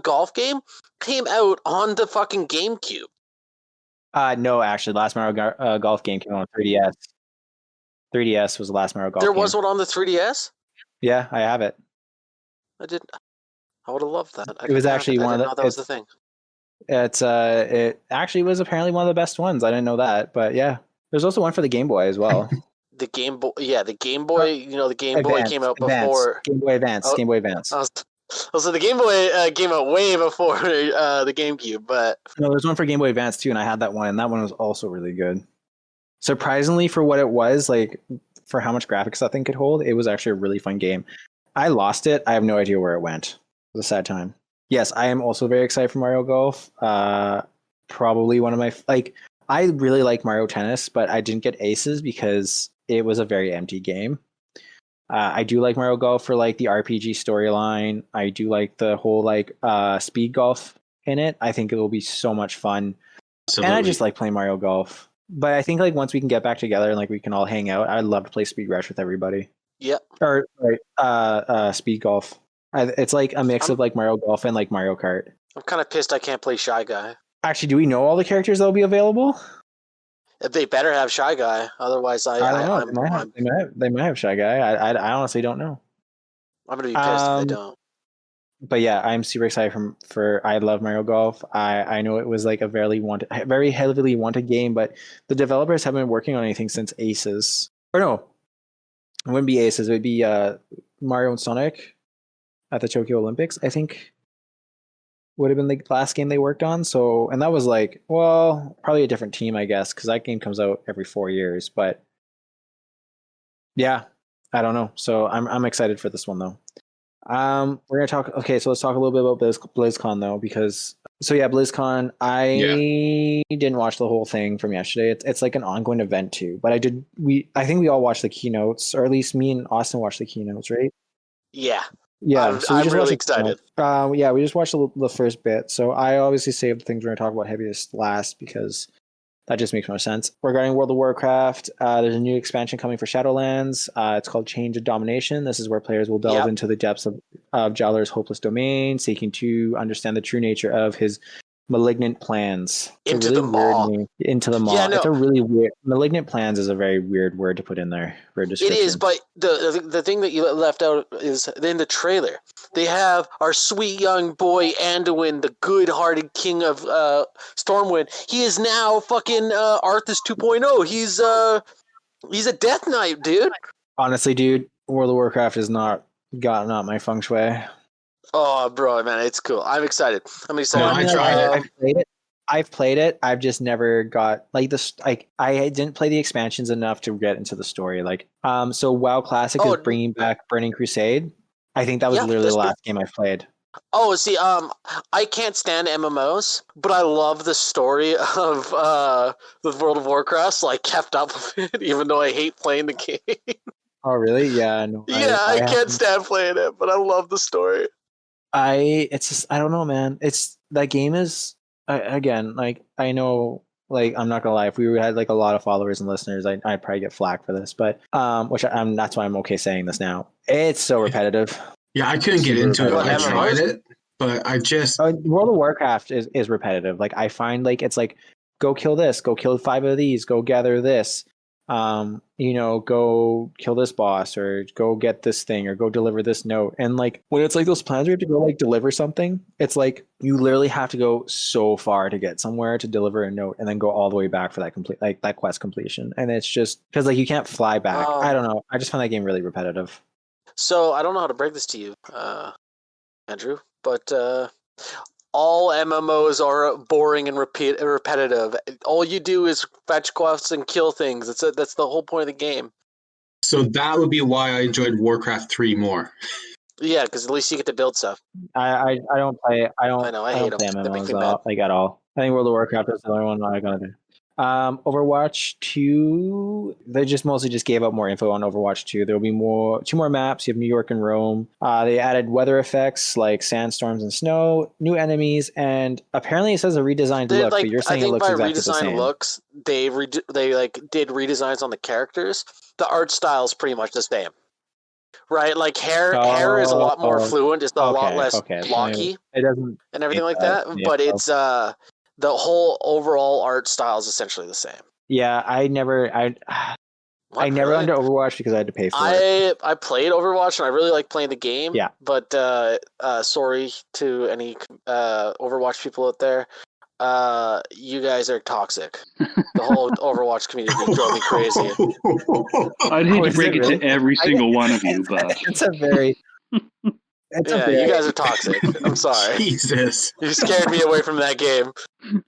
Golf game came out on the fucking GameCube. No, actually, the last Mario Golf game came out on 3DS. 3DS was the last Mario Golf game. There was one on the 3DS? Yeah, I have it. I would have loved that. It was actually one of the... That was the thing. It actually was apparently one of the best ones. I didn't know that, but yeah, there's also one for the Game Boy as well. The Game Boy, the Game Boy. The Game Boy came out before Game Boy Advance. Game Boy Advance. So the Game Boy came out way before the GameCube, but no, there's one for Game Boy Advance too, and I had that one, and that one was also really good. Surprisingly, for what it was, like for how much graphics that thing could hold, it was actually a really fun game. I lost it. I have no idea where it went. It was a sad time. Yes, I am also very excited for Mario Golf. Probably one of my I really like Mario Tennis, but I didn't get aces because it was a very empty game. I do like Mario Golf for like the RPG storyline. I do like the whole speed golf in it. I think it will be so much fun. Absolutely. And I just like playing Mario Golf. But I think once we can get back together and we can all hang out, I'd love to play Speed Rush with everybody. Yep. Or Speed Golf. It's like a mix of Mario Golf and Mario Kart. I'm kind of pissed I can't play Shy Guy. Actually, do we know all the characters that will be available? They better have Shy Guy, otherwise I don't know. They might have Shy Guy. I honestly don't know. I'm gonna be pissed if they don't. But yeah, I'm super excited for I love Mario Golf. I know it was a very heavily wanted game, but the developers haven't been working on anything since Aces. Or no, it wouldn't be Aces. It would be Mario and Sonic at the Tokyo Olympics, I think. Would have been the last game they worked on. So, and that was probably a different team, I guess, because that game comes out every 4 years. But yeah, I don't know. So I'm excited for this one though. We're gonna talk. Okay, so let's talk a little bit about BlizzCon though, because BlizzCon. I didn't watch the whole thing from yesterday. It's like an ongoing event too. But I think we all watched the keynotes, or at least me and Austin watched the keynotes, right? Yeah. Yeah, I'm really excited. We just watched the first bit. So I obviously saved the things we're going to talk about heaviest last because that just makes more sense. Regarding World of Warcraft, there's a new expansion coming for Shadowlands. It's called Change of Domination. This is where players will delve into the depths of Jowler's hopeless domain, seeking to understand the true nature of his Malignant Plans. It's Into a really the Maw. Weird name. Into the Maw. Yeah, no. It's a really weird. Malignant Plans is a very weird word to put in there for a description. It is, but the thing that you left out is in the trailer. They have our sweet young boy Anduin, the good-hearted king of Stormwind. He is now fucking Arthas 2.0. He's a Death Knight, dude. Honestly, dude, World of Warcraft has not gotten up my feng shui. Oh, bro, man, it's cool. I'm excited. No, I tried it. I've played it. I've just never got like this. Like I didn't play the expansions enough to get into the story. Like, so WoW Classic is bringing back Burning Crusade. I think that was literally the last game I played. Oh, see, I can't stand MMOs, but I love the story of the World of Warcraft, so I kept up with it, even though I hate playing the game. Oh, really? Yeah. No, I can't stand playing it, but I love the story. It's just, I don't know, man. It's that game is again, like I know, like I'm not gonna lie, if we had like a lot of followers and listeners, I'd probably get flack for this, but that's why I'm okay saying this now. It's so repetitive. Yeah, I couldn't get into it. I tried it, but I just World of Warcraft is repetitive. Like I find like it's like go kill this, go kill 5 of these, go gather this. Go kill this boss or go get this thing or go deliver this note. And like when it's like those plans where you have to go like deliver something, it's like you literally have to go so far to get somewhere to deliver a note and then go all the way back for that that quest completion. And it's just because like you can't fly back. I don't know. I just find that game really repetitive. So I don't know how to break this to you, Andrew, but all MMOs are boring and repetitive. All you do is fetch quests and kill things. That's the whole point of the game. So that would be why I enjoyed Warcraft 3 more. Yeah, because at least you get to build stuff. I don't play. I know. I hate them. Play MMOs like at all. I think World of Warcraft is the only one I gotta do. Overwatch 2, they just mostly just gave up more info on Overwatch 2. There will be 2 more maps. You have New York and Rome. They added weather effects like sandstorms and snow, new enemies, and apparently it says a redesigned look. But you're saying it looks exactly the same. I think by redesigned looks, they did redesigns on the characters. The art style is pretty much the same, right? Like hair is a lot more fluent. It's a lot less blocky. It doesn't and everything like that. Yeah, but it's the whole overall art style is essentially the same. Yeah, I never under Overwatch because I had to pay for it. I played Overwatch and I really like playing the game. Yeah. But sorry to any Overwatch people out there. You guys are toxic. The whole Overwatch community drove me crazy. I'd hate to break it to every single one of you, but it's a very you guys are toxic. I'm sorry. Jesus. You scared me away from that game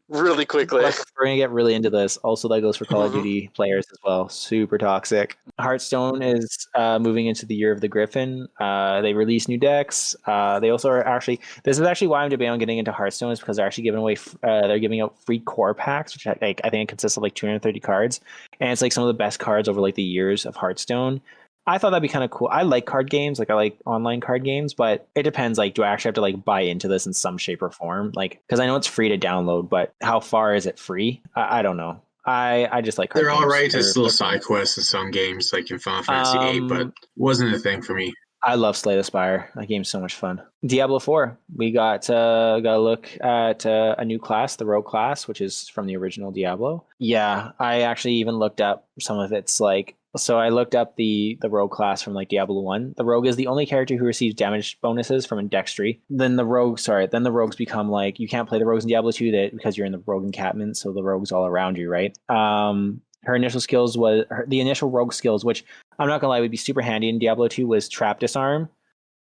really quickly. We're going to get really into this. Also, that goes for Call of Duty players as well. Super toxic. Hearthstone is moving into the Year of the Griffin. They released new decks. They also are actually... This is actually why I'm debating on getting into Hearthstone is because they're actually giving away... they're giving out free core packs, which I think it consists of like 230 cards. And it's like some of the best cards over like the years of Hearthstone. I thought that'd be kind of cool. I like card games, like I like online card games, but it depends. Like, do I actually have to like buy into this in some shape or form? Like, because I know it's free to download, but how far is it free? I don't know. I just like card they're games. All right as little side quests in some games, like in Final Fantasy VIII, but wasn't a thing for me. I love Slay the Spire. That game's so much fun. Diablo 4. We got a look at a new class, the Rogue class, which is from the original Diablo. Yeah, I actually even looked up some of its like. So I looked up the Rogue class from like Diablo 1. The Rogue is the only character who receives damage bonuses from Dextry. Then the Rogues become like, you can't play the Rogues in Diablo 2 because you're in the Rogue encampment, so the Rogues all around you, right? Her initial skills the initial Rogue skills, which I'm not gonna lie would be super handy in Diablo 2, was Trap Disarm.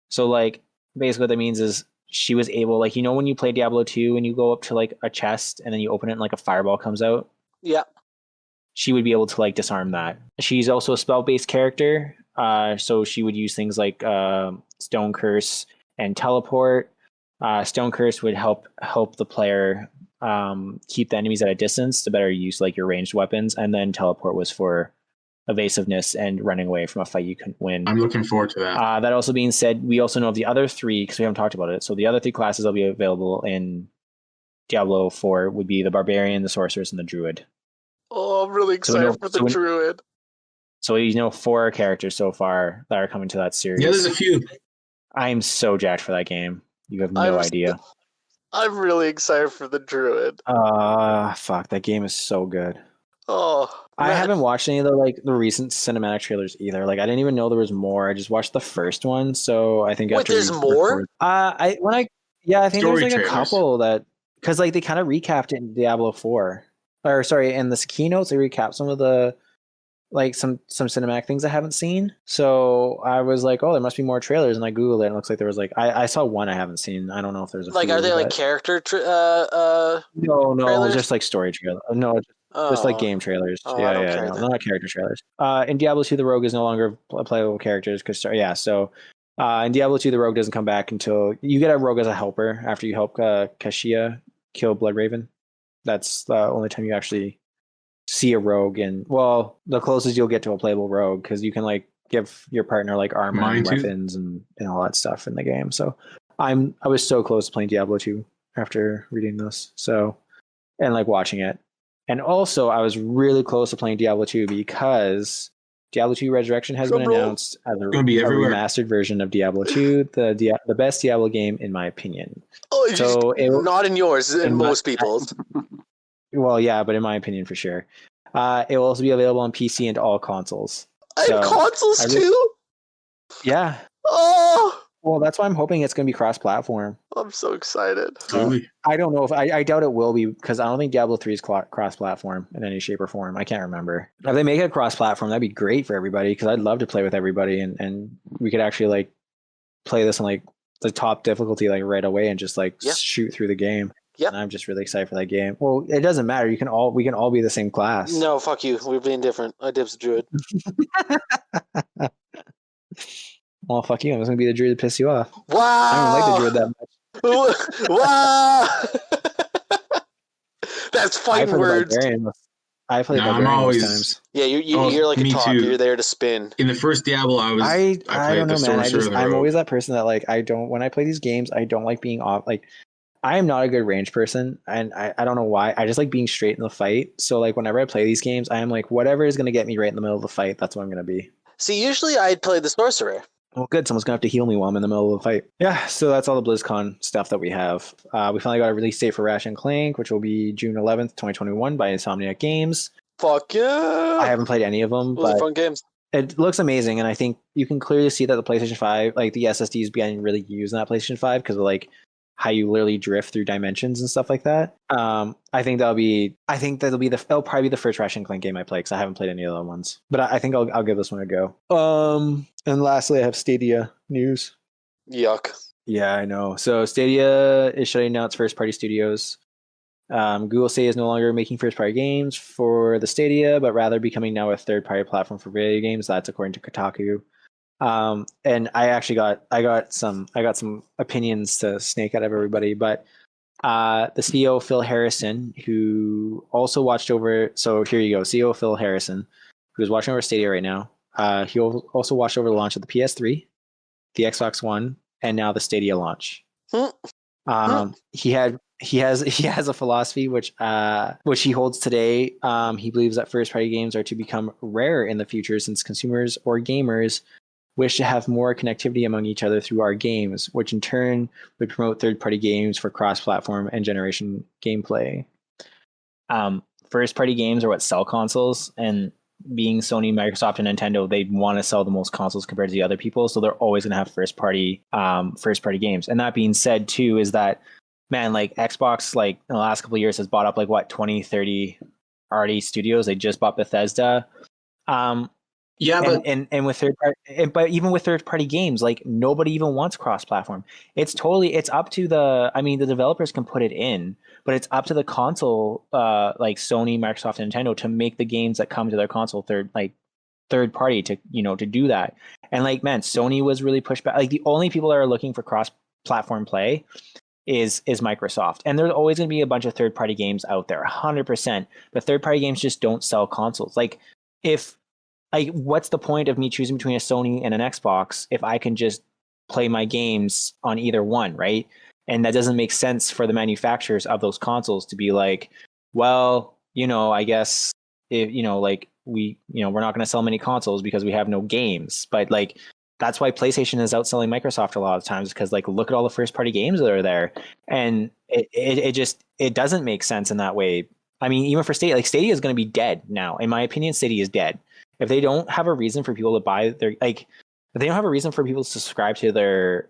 So like basically what that means is she was able, like, when you play Diablo 2 and you go up to like a chest and then you open it and like a fireball comes out. Yeah. She would be able to like disarm that. She's also a spell-based character, so she would use things like Stone Curse and Teleport. Stone Curse would help the player keep the enemies at a distance to better use like your ranged weapons, and then Teleport was for evasiveness and running away from a fight you couldn't win. I'm looking forward to that. That also being said, we also know of the other 3 because we haven't talked about it. So the other 3 classes that'll be available in Diablo 4 would be the Barbarian, the Sorceress, and the Druid. Oh, I'm really excited for the Druid. So 4 characters so far that are coming to that series. Yeah, there's a few. I am so jacked for that game. You have no idea. I'm really excited for the Druid. Fuck, that game is so good. Oh, man. I haven't watched any of the recent cinematic trailers either. Like, I didn't even know there was more. I just watched the first one, so I think wait, there's more. I think there's like a couple that because like they kind of recapped it in Diablo 4, or sorry, in this keynotes they recapped some of the like some cinematic things I haven't seen. So I was like, oh, there must be more trailers, and I googled it, and it looks like there was like I saw one I haven't seen. I don't know if there's a like few, are they like character no, trailers? Just like story trailer. No, just like game trailers. No, not character trailers. In Diablo 2, the rogue is no longer playable characters because so in Diablo 2, the rogue doesn't come back until you get a rogue as a helper after you help Kashia kill Bloodraven. That's the only time you actually see a rogue, and well, the closest you'll get to a playable rogue because you can like give your partner like armor and weapons and all that stuff in the game. So I was so close to playing Diablo 2 after reading this, so and like watching it. And also, I was really close to playing Diablo 2 because Diablo 2 Resurrection has been announced as a remastered version of Diablo 2, the best Diablo game in my opinion. Oh, so not in yours, in most people's. Well, yeah, but in my opinion, for sure. It will also be available on PC and all consoles. And consoles too? Yeah. Oh! Well, that's why I'm hoping it's going to be cross-platform. I'm so excited. I don't know if I doubt it will be because I don't think Diablo 3 is cross-platform in any shape or form. I can't remember. If they make it cross-platform, that'd be great for everybody because I'd love to play with everybody and we could actually like play this on like the top difficulty like right away and just like shoot through the game. Yeah, and I'm just really excited for that game. Well, it doesn't matter. We can all be the same class. No, fuck you. We're being different. I dibs the druid. Well, fuck you. I'm just gonna be the druid to piss you off. Wow. I don't even like the druid that much. Wow. That's fighting words. I played Barbarian most times. Yeah, you're like a top. Too. You're there to spin. In the first Diablo, I don't know, man. I'm always that person that like when I play these games, I don't like being off. Like, I am not a good range person, and I don't know why. I just like being straight in the fight. So like whenever I play these games, I am like whatever is going to get me right in the middle of the fight. That's what I'm going to be. See, usually I'd play the sorcerer. Well, good. Someone's going to have to heal me while I'm in the middle of the fight. Yeah, so that's all the BlizzCon stuff that we have. We finally got a release date for Ratchet and Clank, which will be June 11th, 2021 by Insomniac Games. Fuck yeah! I haven't played any of them. Those are fun games. It looks amazing, and I think you can clearly see that the PlayStation 5, like the SSD is getting really used in that PlayStation 5 because of like how you literally drift through dimensions and stuff like that. I think that'll probably be the first Ratchet and Clank game I play because I haven't played any of the other ones. But I think I'll give this one a go. And lastly, I have Stadia news. Yuck. Yeah, I know. So Stadia is shutting down its first-party studios. Google Stadia is no longer making first-party games for the Stadia, but rather becoming now a third-party platform for video games. That's according to Kotaku. And I actually got some opinions to snake out of everybody, but the CEO Phil Harrison, who also watched over, so here you go, CEO Phil Harrison, who's watching over Stadia right now. He also watched over the launch of the PS3, the Xbox One, and now the Stadia launch. He has a philosophy which he holds today. He believes that first-party games are to become rare in the future since consumers or gamers wish to have more connectivity among each other through our games, which in turn would promote third-party games for cross-platform and generation gameplay. First-party games are what sell consoles, and being Sony, Microsoft, and Nintendo, they want to sell the most consoles compared to the other people, so they're always going to have first-party games. And that being said, too, is that, man, like Xbox, like in the last couple of years, has bought up like what 20, 30 already studios. They just bought Bethesda. Yeah, but with but even with third-party games, like nobody even wants cross-platform. It's up to the developers can put it in, but it's up to the console, like Sony, Microsoft, and Nintendo to make the games that come to their console third party to do that. And like, man, Sony was really pushed back. Like the only people that are looking for cross-platform play is Microsoft, and there's always going to be a bunch of third-party games out there, 100%. But third-party games just don't sell consoles. What's the point of me choosing between a Sony and an Xbox if I can just play my games on either one, right? And that doesn't make sense for the manufacturers of those consoles to be like, well, I guess if we're not going to sell many consoles because we have no games. But like, that's why PlayStation is outselling Microsoft a lot of times, because like look at all the first party games that are there, and it doesn't make sense in that way. I mean, even for Stadia, like Stadia is going to be dead now. In my opinion, Stadia is dead. If they don't have a reason for people to buy their, like, if they don't have a reason for people to subscribe to their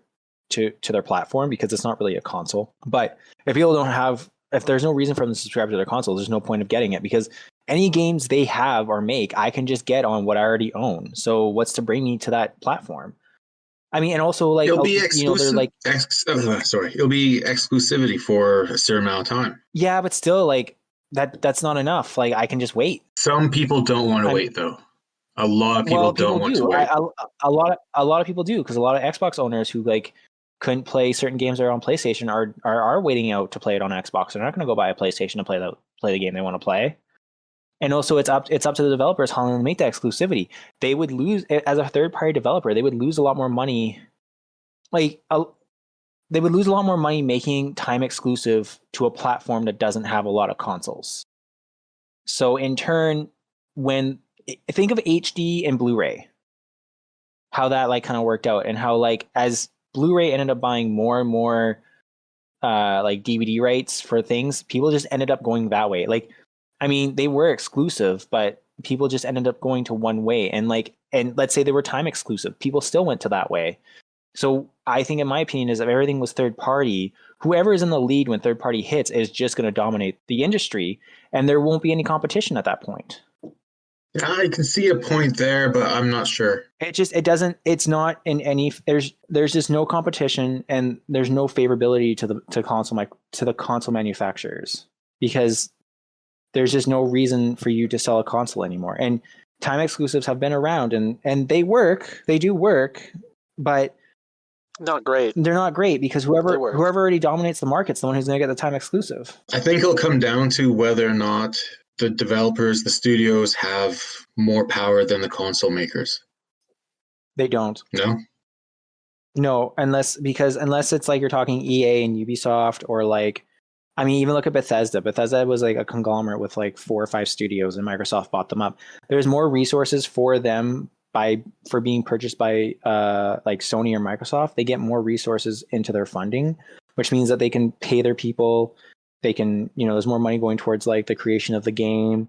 platform, because it's not really a console. But if there's no reason for them to subscribe to their console, there's no point of getting it, because any games they have or make, I can just get on what I already own. So what's to bring me to that platform? I mean, and also like, it'll be exclusive. They're like, it'll be exclusivity for a certain amount of time. Yeah, but still, like that's not enough. Like I can just wait. Some people don't want to wait, though. A lot of people don't want to wait. A lot of people do, because a lot of Xbox owners who like couldn't play certain games that are on PlayStation are waiting out to play it on Xbox. They're not going to go buy a PlayStation to play the game they want to play. And also, it's up to the developers how long to make that exclusivity. They would lose, as a third party developer, they would lose a lot more money. They would lose a lot more money making time exclusive to a platform that doesn't have a lot of consoles. So in turn, think of HD and Blu-ray, how that like kind of worked out, and how like as Blu-ray ended up buying more and more like DVD rights for things, people just ended up going that way. Like, I mean, they were exclusive, but people just ended up going to one way. And let's say they were time exclusive, people still went to that way. So I think, in my opinion, is if everything was third party, whoever is in the lead when third party hits is just going to dominate the industry, and there won't be any competition at that point. I can see a point there, but I'm not sure. It's not in any, there's just no competition, and there's no favorability to the console manufacturers, because there's just no reason for you to sell a console anymore. And time exclusives have been around, and they do work, but not great. They're not great, because whoever already dominates the market's the one who's going to get the time exclusive. I think it'll come down to whether or not the developers, the studios, have more power than the console makers. They don't. No, unless it's like you're talking EA and Ubisoft, or like, I mean, even look at Bethesda. Bethesda was like a conglomerate with like 4 or 5 studios, and Microsoft bought them up. There's more resources for them for being purchased by like Sony or Microsoft. They get more resources into their funding, which means that they can pay their people. They can, there's more money going towards like the creation of the game.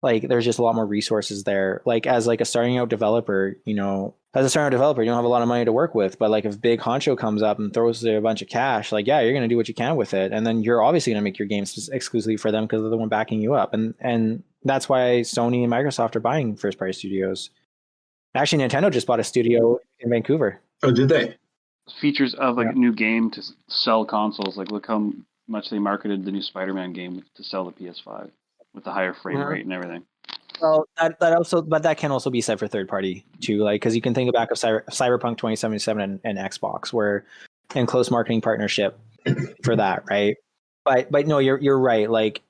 Like there's just a lot more resources there. Like as like a starting out developer, you don't have a lot of money to work with. But like if Big Honcho comes up and throws a bunch of cash, like, yeah, you're going to do what you can with it. And then you're obviously going to make your games exclusively for them, because they're the one backing you up. And that's why Sony and Microsoft are buying first party studios. Actually, Nintendo just bought a studio in Vancouver. Oh, did they? Features of like a new game to sell consoles. Like look how much they marketed the new Spider-Man game to sell the PS5 with the higher frame rate and everything. Well, that can also be said for third party too. Like, because you can think back of Cyberpunk 2077 and Xbox, where in close marketing partnership for that, right? But no, you're right. Like,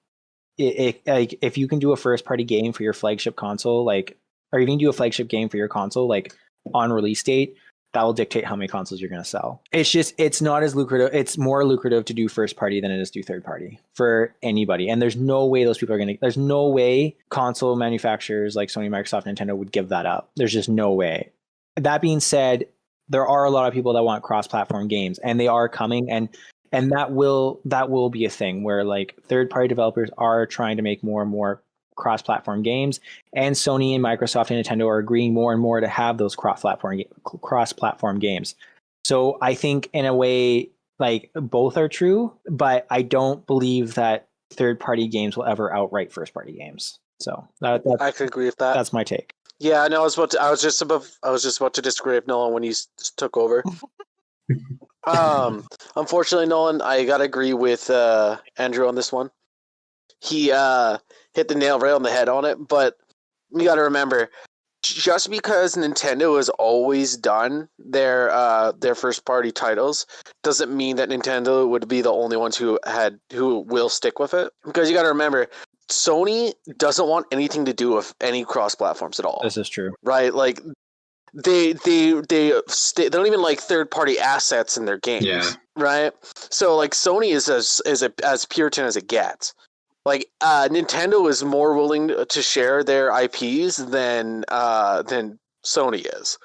if you can do a first party game for your flagship console, like, or you can do a flagship game for your console, like on release date, that will dictate how many consoles you're going to sell. It's not as lucrative. It's more lucrative to do first party than it is to do third party for anybody. And there's no way those people there's no way console manufacturers like Sony, Microsoft, Nintendo would give that up. There's just no way. That being said, there are a lot of people that want cross-platform games, and they are coming, and that will be a thing where like third party developers are trying to make more and more cross-platform games, and Sony and Microsoft and Nintendo are agreeing more and more to have those cross-platform games. So I think in a way, like both are true, but I don't believe that third-party games will ever outright first-party games. So I could agree with that. That's my take. Yeah, no, I was just about to disagree with Nolan when he took over. Unfortunately, Nolan, I gotta agree with Andrew on this one. He hit the nail right on the head on it, but you got to remember, just because Nintendo has always done their first party titles doesn't mean that Nintendo would be the only ones who will stick with it. Because you got to remember, Sony doesn't want anything to do with any cross platforms at all. This is true, right? Like they don't even like third party assets in their games, right? So like Sony is as Puritan as it gets. Like Nintendo is more willing to share their IPs than Sony is.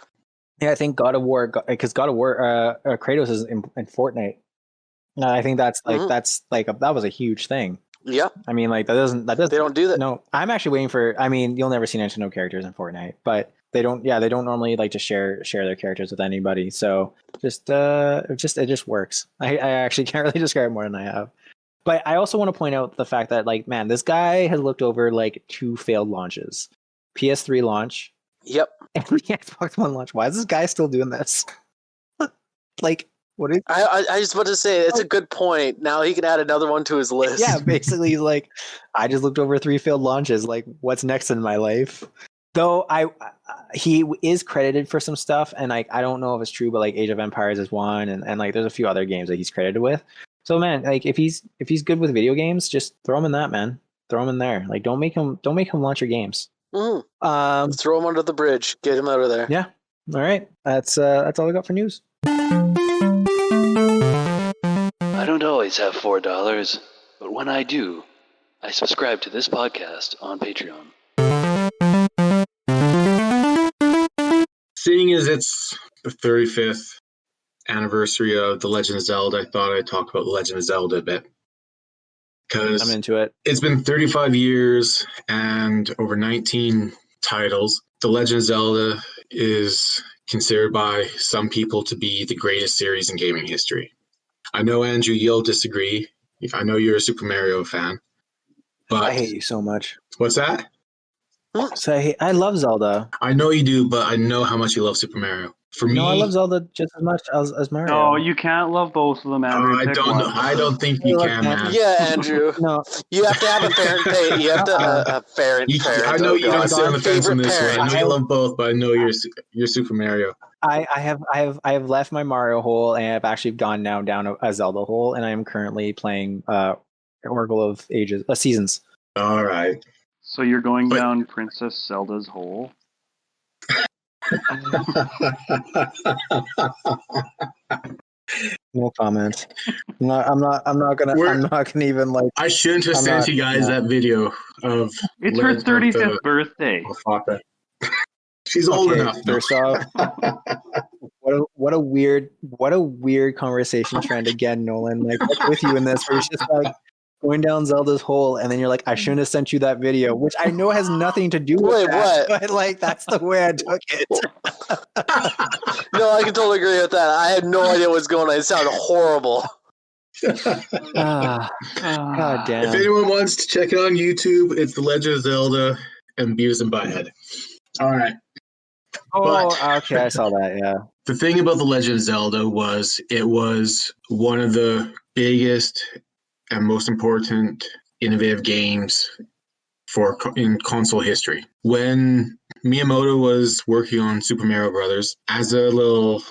Yeah, I think God of War, because God of War, Kratos is in Fortnite. I think that was a huge thing. Yeah. I mean, like that doesn't. They don't do that. No, I'm actually waiting for. I mean, you'll never see Nintendo characters in Fortnite, but they don't. Yeah, they don't normally like to share their characters with anybody. So it just works. I actually can't really describe it more than I have. But I also want to point out the fact that, like, man, this guy has looked over like 2 failed launches, PS3 launch. Yep. And the Xbox One launch. Why is this guy still doing this? Like, what is? I just want to say it's a good point. Now he can add another one to his list. Yeah, basically, he's like, I just looked over 3 failed launches. Like, what's next in my life? Though he is credited for some stuff, and like I don't know if it's true, but like Age of Empires is one, and like there's a few other games that he's credited with. So man, like if he's good with video games, just throw him in that, man. Throw him in there. Like don't make him launch your games. Mm-hmm. Throw him under the bridge. Get him out of there. Yeah. All right. That's all I got for news. I don't always have $4, but when I do, I subscribe to this podcast on Patreon. Seeing as it's the 35th anniversary of The Legend of Zelda, I thought I'd talk about The Legend of Zelda a bit. Because I'm into it. It's been 35 years and over 19 titles. The Legend of Zelda is considered by some people to be the greatest series in gaming history. I know, Andrew, you'll disagree. I know you're a Super Mario fan. But I hate you so much. What's that? So I love Zelda. I know you do, but I know how much you love Super Mario. For me, I love Zelda just as much as Mario. No, you can't love both of them, Andrew. I don't know. I don't think you can, man. Yeah, Andrew. No, you have to have a parent. You have to a parent. I know you don't sit on the fence on this one. I know you love both, but I know you're Super Mario. I have left my Mario hole and I've actually gone now down a Zelda hole, and I am currently playing Oracle of Seasons. All right. So you're going down Princess Zelda's hole? No comment. I'm not gonna even like. I shouldn't have sent you guys that video of. It's her 35th birthday. She's old enough. First off, what a weird conversation trend again, Nolan. Like what's with you in this? Where it's just like going down Zelda's hole, and then you're like, I shouldn't have sent you that video, which I know has nothing to do with that, but like that's the way I took it. No, I can totally agree with that. I had no idea what's going on. It sounded horrible. God damn. If anyone wants to check it on YouTube, it's The Legend of Zelda and Beavis and Butthead. All right. Okay, I saw that, yeah. The thing about The Legend of Zelda was it was one of the biggest and most important innovative games in console history. When Miyamoto was working on Super Mario Brothers, as a little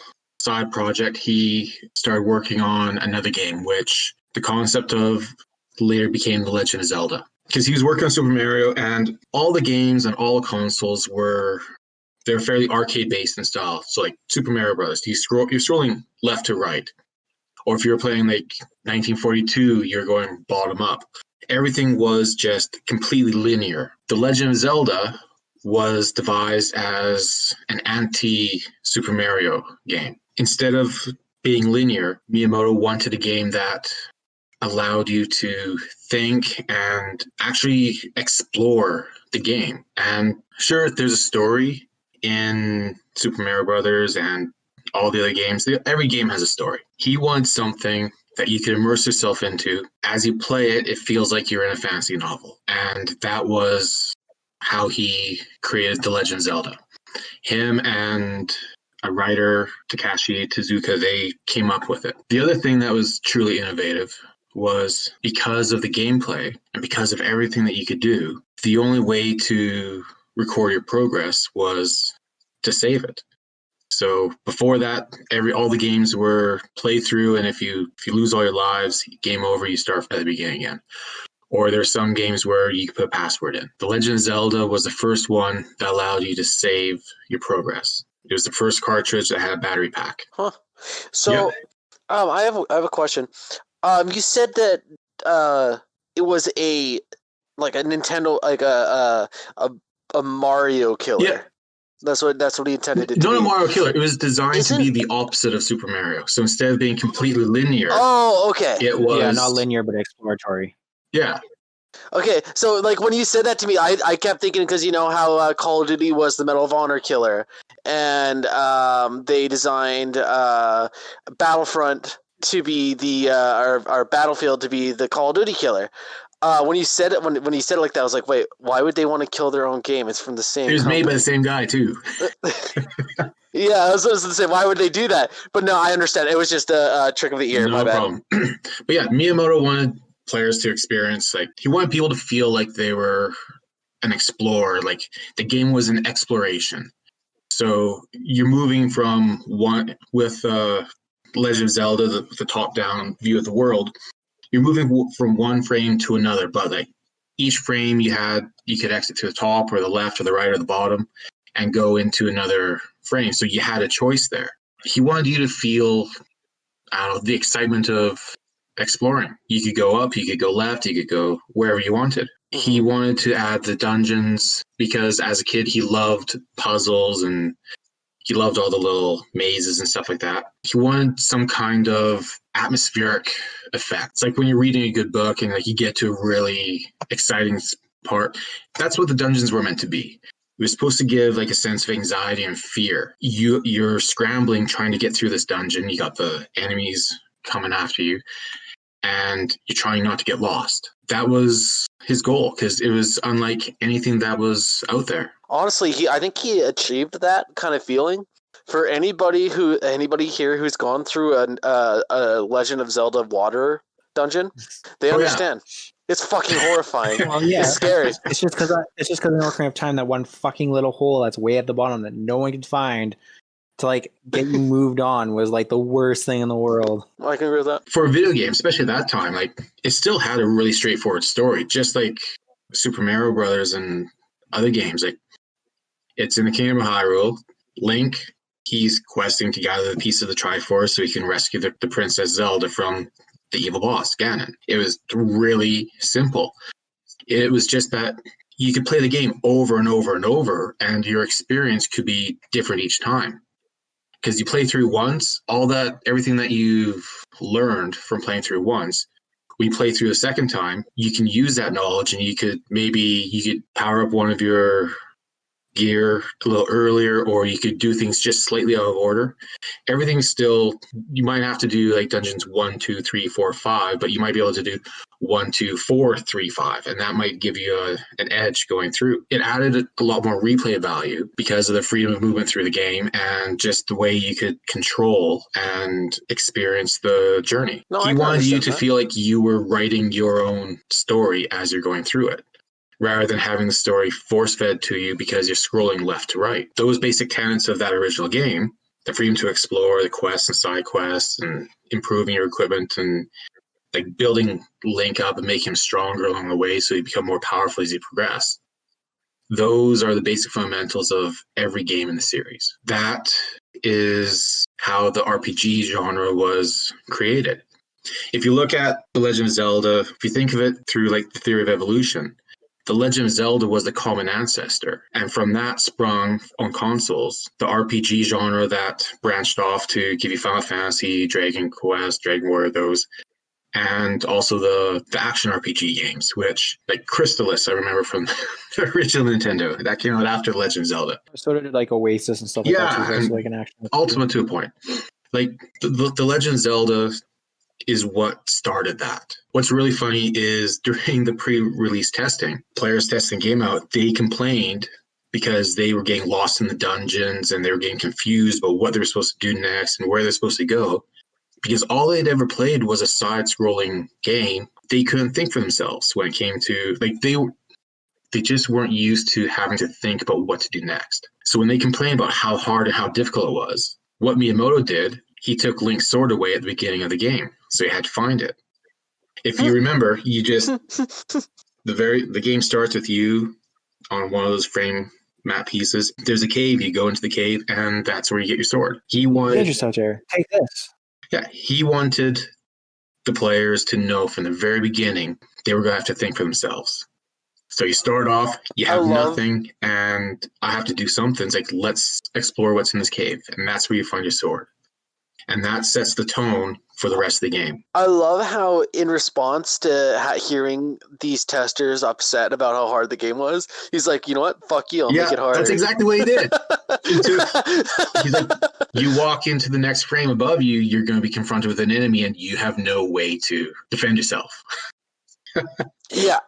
side project, he started working on another game, which the concept of later became The Legend of Zelda. Because he was working on Super Mario, and all the games and all the consoles they're fairly arcade-based in style. So like Super Mario Brothers, you're scrolling left to right. Or if you're playing like 1942, you're going bottom up. Everything was just completely linear. The Legend of Zelda was devised as an anti-Super Mario game. Instead of being linear, Miyamoto wanted a game that allowed you to think and actually explore the game. And sure, there's a story in Super Mario Brothers and all the other games. Every game has a story. He wants something that you can immerse yourself into. As you play it, it feels like you're in a fantasy novel. And that was how he created The Legend of Zelda. Him and a writer, Takashi Tezuka, they came up with it. The other thing that was truly innovative was because of the gameplay and because of everything that you could do, the only way to record your progress was to save it. So before that, all the games were play through, and if you lose all your lives, game over, you start at the beginning again. Or there's some games where you could put a password in. The Legend of Zelda was the first one that allowed you to save your progress. It was the first cartridge that had a battery pack. Huh. So, I have a question. You said that it was a Nintendo, like a Mario killer. Yeah. That's what he intended it to be. Not a Mario killer. It was designed to be the opposite of Super Mario. So instead of being completely linear, okay, it was not linear but exploratory. Yeah. Okay, so like when you said that to me, I kept thinking, because you know how Call of Duty was the Medal of Honor killer, and they designed Battlefront to be the our Battlefield to be the Call of Duty killer. When you said it, when you said it like that, I was like, wait, why would they want to kill their own game? It's from the same. It was company. made by the same guy too. Yeah, I was going to say, why would they do that? But no, I understand. It was just a trick of the ear. No problem. But yeah, Miyamoto wanted players to experience, like, he wanted people to feel like they were an explorer, like the game was an exploration. So you're moving from one with Legend of Zelda, the top-down view of the world. You're moving from one frame to another, but like each frame you could exit to the top or the left or the right or the bottom and go into another frame. So you had a choice there. He wanted you to feel, I don't know, the excitement of exploring. You could go up, you could go left, you could go wherever you wanted. Mm-hmm. He wanted to add the dungeons because as a kid he loved puzzles and he loved all the little mazes and stuff like that. He wanted some kind of atmospheric effect. It's like when you're reading a good book and like you get to a really exciting part. That's what the dungeons were meant to be. It was supposed to give like a sense of anxiety and fear. You're scrambling trying to get through this dungeon. You got the enemies coming after you, and you're trying not to get lost. That was his goal because it was unlike anything that was out there. Honestly, I think he achieved that kind of feeling. For anybody here who's gone through a Legend of Zelda water dungeon, they understand. Yeah. It's fucking horrifying. Well, yeah, it's scary. It's just because in Ocarina of Time, that one fucking little hole that's way at the bottom that no one can find to like get you moved on was like the worst thing in the world. I can agree with that. For a video game, especially at that time, like it still had a really straightforward story, just like Super Mario Brothers and other games. Like it's in the Kingdom of Hyrule. Link, he's questing to gather the piece of the Triforce so he can rescue the Princess Zelda from the evil boss, Ganon. It was really simple. It was just that you could play the game over and over and over, and your experience could be different each time. Because you play through once, everything that you've learned from playing through once, when you play through the second time, you can use that knowledge and you could power up one of your gear a little earlier, or you could do things just slightly out of order. Everything's still, you might have to do like dungeons 1, 2, 3, 4, 5, but you might be able to do 1, 2, 4, 3, 5, and that might give you an edge going through. It added a lot more replay value because of the freedom of movement through the game and just the way you could control and experience the journey. He wanted you to feel like you were writing your own story as you're going through it, rather than having the story force-fed to you because you're scrolling left to right. Those basic tenets of that original game, the freedom to explore, the quests and side quests, and improving your equipment, and like building Link up and make him stronger along the way so you become more powerful as you progress. Those are the basic fundamentals of every game in the series. That is how the RPG genre was created. If you look at The Legend of Zelda, if you think of it through like the theory of evolution, The Legend of Zelda was the common ancestor, and from that sprung on consoles the RPG genre that branched off to give you Final Fantasy, Dragon Quest, Dragon Warrior, those, and also the action RPG games, which, like Crystalis, I remember from the original Nintendo. That came out after The Legend of Zelda. So did like Oasis and stuff like that too. Yeah, like an action RPG. Ultima to a point. Like the Legend of Zelda is what started that. What's really funny is during the pre-release testing, players testing the game out, they complained because they were getting lost in the dungeons and they were getting confused about what they were supposed to do next and where they're supposed to go. Because all they'd ever played was a side-scrolling game. They couldn't think for themselves when it came to, like, they just weren't used to having to think about what to do next. So when they complained about how hard and how difficult it was, what Miyamoto did, he took Link's sword away at the beginning of the game, so you had to find it. If you remember, you just the game starts with you on one of those frame map pieces. There's a cave, you go into the cave, and that's where you get your sword. He wanted just out there. Take this. Yeah, he wanted the players to know from the very beginning they were going to have to think for themselves. So you start off, you have nothing, and I have to do something. It's like, let's explore what's in this cave. And that's where you find your sword. And that sets the tone for the rest of the game. I love how, in response to hearing these testers upset about how hard the game was, he's like, you know what? Fuck you, I'll make it harder. That's exactly what he did. He's like, you walk into the next frame above you, you're going to be confronted with an enemy, and you have no way to defend yourself. Yeah.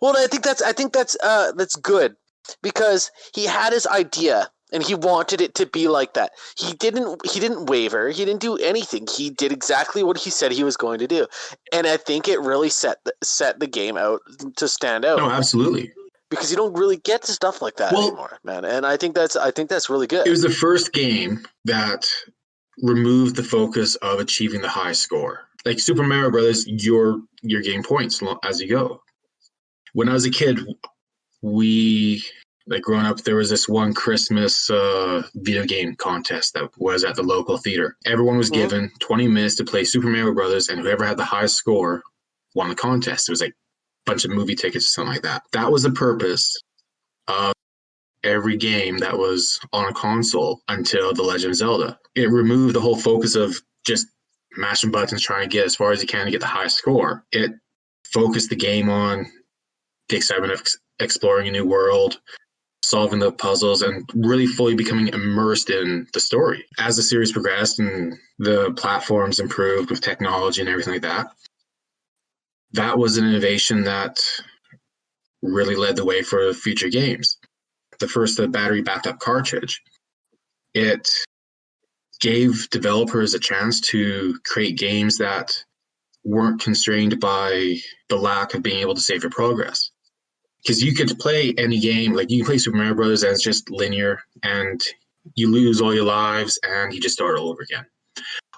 Well, I think that's good, because he had his idea and he wanted it to be like that. He didn't waver. He didn't do anything. He did exactly what he said he was going to do, and I think it really set the game out to stand out. No, absolutely. Because you don't really get stuff like that anymore, man. And I think that's really good. It was the first game that removed the focus of achieving the high score. Like Super Mario Brothers, you're getting points as you go. When I was a kid, growing up, there was this one Christmas video game contest that was at the local theater. Everyone was given 20 minutes to play Super Mario Brothers, and whoever had the highest score won the contest. It was like a bunch of movie tickets or something like that. That was the purpose of every game that was on a console until The Legend of Zelda. It removed the whole focus of just mashing buttons, trying to get as far as you can to get the highest score. It focused the game on the excitement of exploring a new world, solving the puzzles, and really fully becoming immersed in the story. As the series progressed and the platforms improved with technology and everything like that, that was an innovation that really led the way for future games. The first battery backed up cartridge, it gave developers a chance to create games that weren't constrained by the lack of being able to save your progress. Because you could play any game, like you can play Super Mario Bros. And it's just linear, and you lose all your lives and you just start all over again.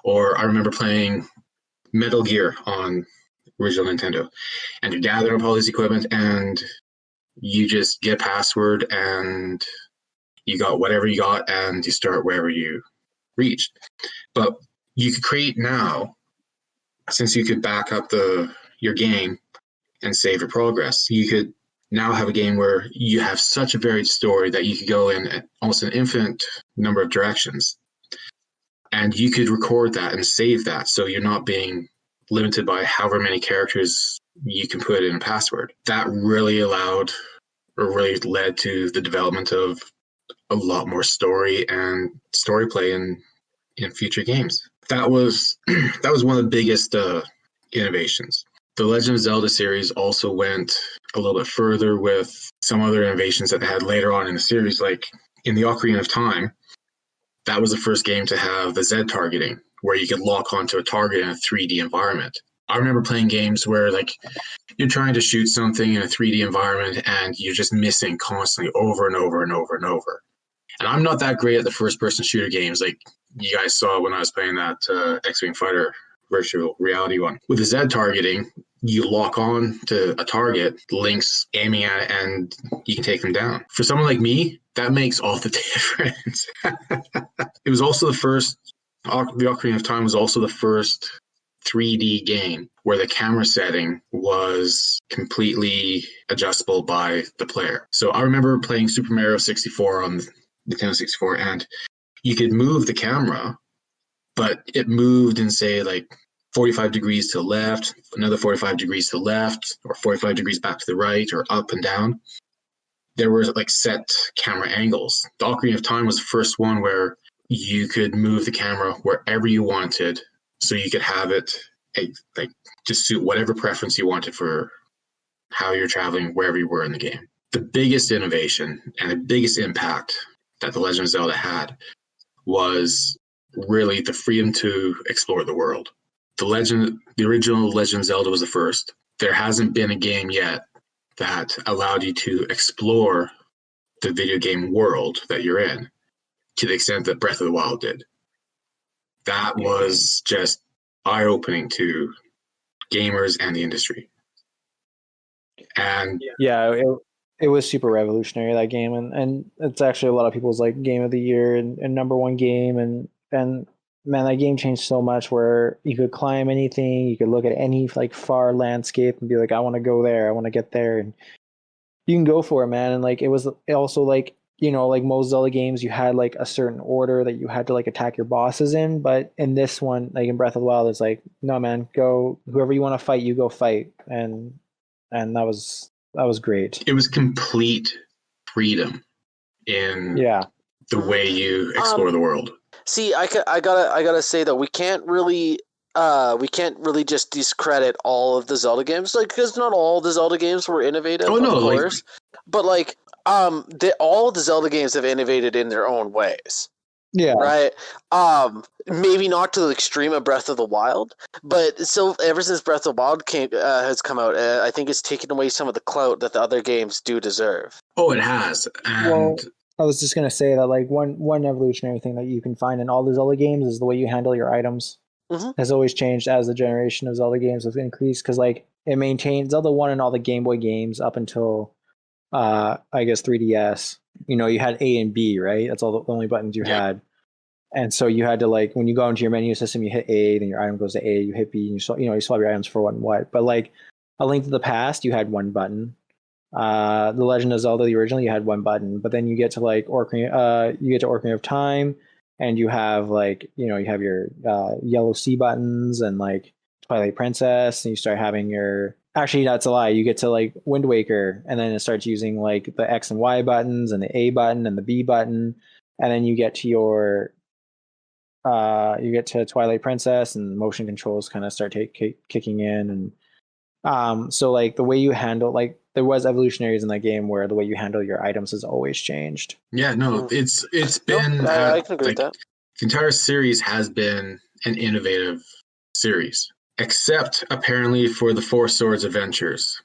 Or I remember playing Metal Gear on original Nintendo, and you're gathering up all this equipment, and you just get a password, and you got whatever you got, and you start wherever you reached. But you could create now, since you could back up your game and save your progress, you could now have a game where you have such a varied story that you could go in almost an infinite number of directions. And you could record that and save that, so you're not being limited by however many characters you can put in a password. That really really led to the development of a lot more story and story play in future games. That was one of the biggest innovations. The Legend of Zelda series also went a little bit further with some other innovations that they had later on in the series, like in the Ocarina of Time. That was the first game to have the Z targeting, where you could lock onto a target in a 3D environment. I remember playing games where you're trying to shoot something in a 3D environment and you're just missing constantly over and over and over and over. And I'm not that great at the first-person shooter games like you guys saw when I was playing that X-Wing Fighter virtual reality one. With the Z targeting, you lock on to a target, Link's aiming at it, and you can take them down. For someone like me, that makes all the difference. It was also the Ocarina of Time was also the first 3D game where the camera setting was completely adjustable by the player. So I remember playing Super Mario 64 on Nintendo 64, and you could move the camera, but it moved in, say, 45 degrees to the left, another 45 degrees to the left, or 45 degrees back to the right, or up and down. There were set camera angles. The Ocarina of Time was the first one where you could move the camera wherever you wanted, so you could have it to suit whatever preference you wanted for how you're traveling wherever you were in the game. The biggest innovation and the biggest impact that The Legend of Zelda had was really the freedom to explore the world. The original Legend of Zelda was the first. There hasn't been a game yet that allowed you to explore the video game world that you're in to the extent that Breath of the Wild did. That was just eye-opening to gamers and the industry. And yeah, it was super revolutionary, that game, and it's actually a lot of people's game of the year and number one game, and man, that game changed so much where you could climb anything, you could look at any far landscape and be like, I want to go there, I want to get there, and you can go for it, man. And like it was also like, you know, like most Zelda games, you had like a certain order that you had to like attack your bosses in. But in this one, like in Breath of the Wild, it's like, no, man, go whoever you want to fight, you go fight. And that was great. It was complete freedom in the way you explore the world. See, I gotta say that we can't really just discredit all of the Zelda games, like, because not all the Zelda games were innovative, of course. But like, all the Zelda games have innovated in their own ways. Yeah. Right. Maybe not to the extreme of Breath of the Wild, but so ever since Breath of the Wild has come out, I think it's taken away some of the clout that the other games do deserve. Oh, it has. And well, I was just gonna say that like one evolutionary thing that you can find in all the Zelda games is the way you handle your items. Has always changed as the generation of Zelda games has increased, because like it maintained Zelda 1 and all the Game Boy games up until I guess 3DS. You know, you had A and B, right? That's all the only buttons you had. And so you had to, like, when you go into your menu system, you hit A, then your item goes to A, you hit B, and you swap your items for what and what. But like A Link to the Past, you had one button. The Legend of Zelda, the original, you had one button. But then you get to like Ocarina of Time, and you have like, you know, you have your yellow C buttons, and like Twilight Princess, and you start having your, actually that's a lie, you get to like Wind Waker, and then it starts using like the X and Y buttons and the A button and the B button, and then you get to your Twilight Princess, and motion controls kind of start kicking in. And so like the way you handle, like there was evolutionaries in that game where the way you handle your items has always changed. Yeah, no, it's been I can agree with that. The entire series has been an innovative series, except apparently for the Four Swords Adventures.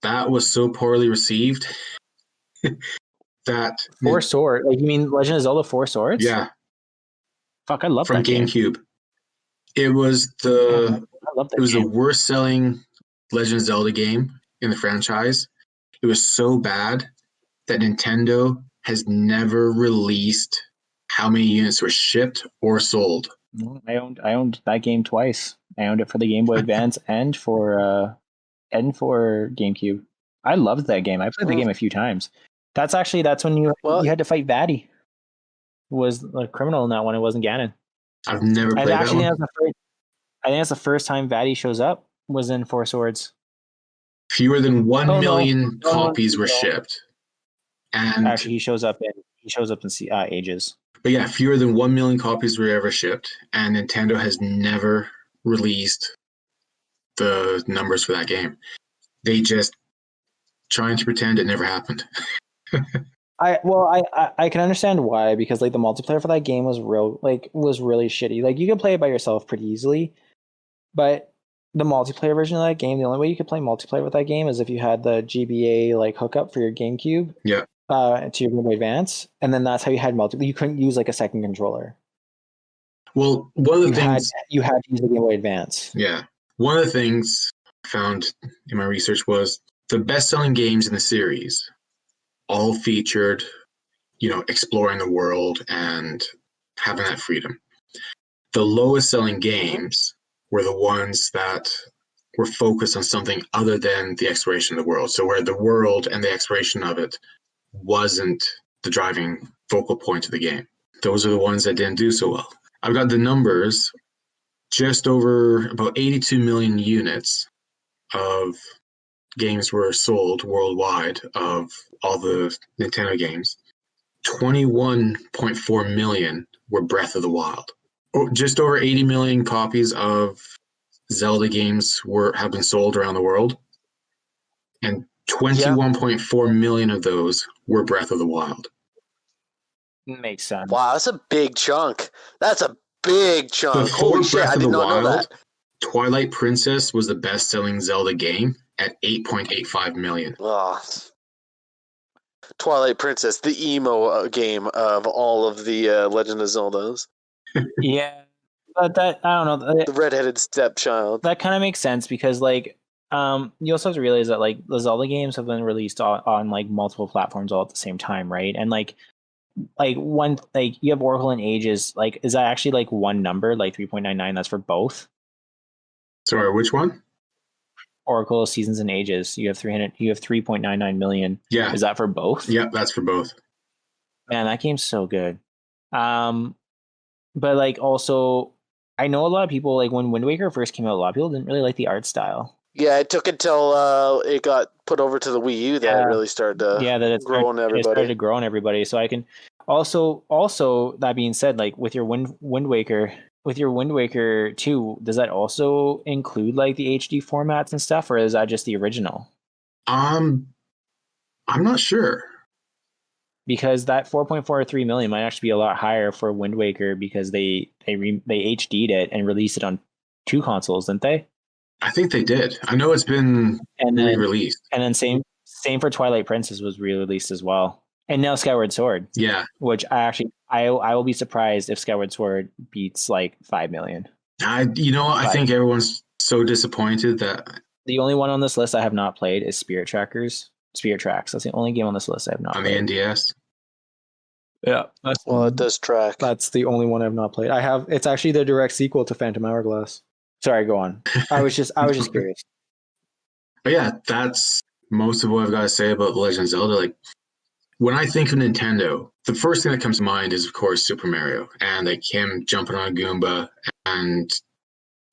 That was so poorly received that Four Swords, like you mean Legend of Zelda Four Swords? Yeah. Fuck, I love from that game. GameCube. It was the worst selling Legend of Zelda game in the franchise. It was so bad that Nintendo has never released how many units were shipped or sold. I owned that game twice. I owned it for the Game Boy Advance and for GameCube. I loved that game. I played the game a few times. That's when you had to fight Vaddie. Was a criminal in that one. It wasn't Ganon. I've never played that one. I think that's the first time Vaddie shows up was in Four Swords. Fewer than 1 million copies were shipped. And actually, he shows up in Ages. But yeah, fewer than 1 million copies were ever shipped, and Nintendo has never released the numbers for that game. They just trying to pretend it never happened. I can understand why, because like the multiplayer for that game was really shitty. Like you could play it by yourself pretty easily, but the multiplayer version of that game, the only way you could play multiplayer with that game is if you had the GBA like hookup for your GameCube. Yeah. To your Game Boy Advance, and then that's how you had multiplayer. You couldn't use like a second controller. Well, one of the things you had to use the Game Boy Advance. Yeah. One of the things I found in my research was the best-selling games in the series all featured, exploring the world and having that freedom. The lowest-selling games were the ones that were focused on something other than the exploration of the world. So where the world and the exploration of it wasn't the driving focal point of the game. Those are the ones that didn't do so well. I've got the numbers. Just over about 82 million units of games were sold worldwide of all the Nintendo games. 21.4 million were Breath of the Wild. Just over 80 million copies of Zelda games have been sold around the world. And 21.4 million of those were Breath of the Wild. Makes sense. Wow, that's a big chunk. That's a big chunk. Holy shit, I did not know that. Twilight Princess was the best-selling Zelda game at 8.85 million. Oh. Twilight Princess, the emo game of all of the Legend of Zeldas. Yeah, but that, I don't know. The redheaded stepchild. That kind of makes sense because, like, you also have to realize that like the Zelda games have been released on like multiple platforms all at the same time, right? And like one, like you have Oracle and Ages, like is that actually like one number, like 3.99? That's for both. Sorry, which one? Oracle Seasons and Ages. You have 3.99 million. Yeah. Is that for both? Yeah, that's for both. Man, that game's so good. But like also, I know a lot of people, like when Wind Waker first came out, a lot of people didn't really like the art style. Yeah, it took until it got put over to the Wii U that it really started to grow on everybody. It started to grow on everybody. So I can also that being said, like with your Wind Waker 2, does that also include like the HD formats and stuff, or is that just the original? I'm not sure. Because that 4.43 million might actually be a lot higher for Wind Waker because they HD'd it and released it on 2 consoles, didn't they? I think they did. I know it's been re-released. And then same for Twilight Princess was re-released as well. And now Skyward Sword. Yeah. Which I will be surprised if Skyward Sword beats like 5 million. I think everyone's so disappointed that the only one on this list I have not played is Spirit Tracks. That's the only game on this list I have not played. On the NDS? Yeah. Well, it does track. That's the only one I've not played. It's actually the direct sequel to Phantom Hourglass. Sorry, go on. I was just curious. But yeah, that's most of what I've got to say about The Legend of Zelda. Like, when I think of Nintendo, the first thing that comes to mind is, of course, Super Mario, and like him jumping on a Goomba and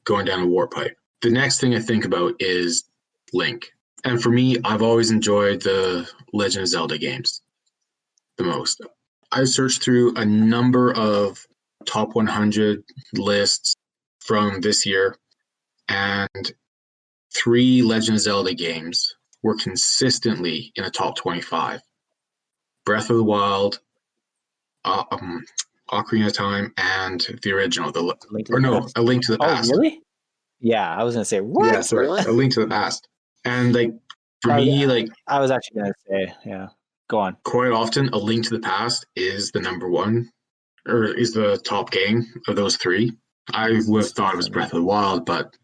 going down a warp pipe. The next thing I think about is Link. And for me, I've always enjoyed the Legend of Zelda games the most. I searched through a number of top 100 lists from this year, and 3 Legend of Zelda games were consistently in the top 25. Breath of the Wild, Ocarina of Time, and the original. A Link to the Past. Oh, really? Yeah, I was going to say, what? Yeah, sorry, A Link to the Past. And like for me, like I was actually going to say, yeah. Go on. Quite often, A Link to the Past is the number one, or is the top game of those 3. I would have thought it was Breath of the Wild, but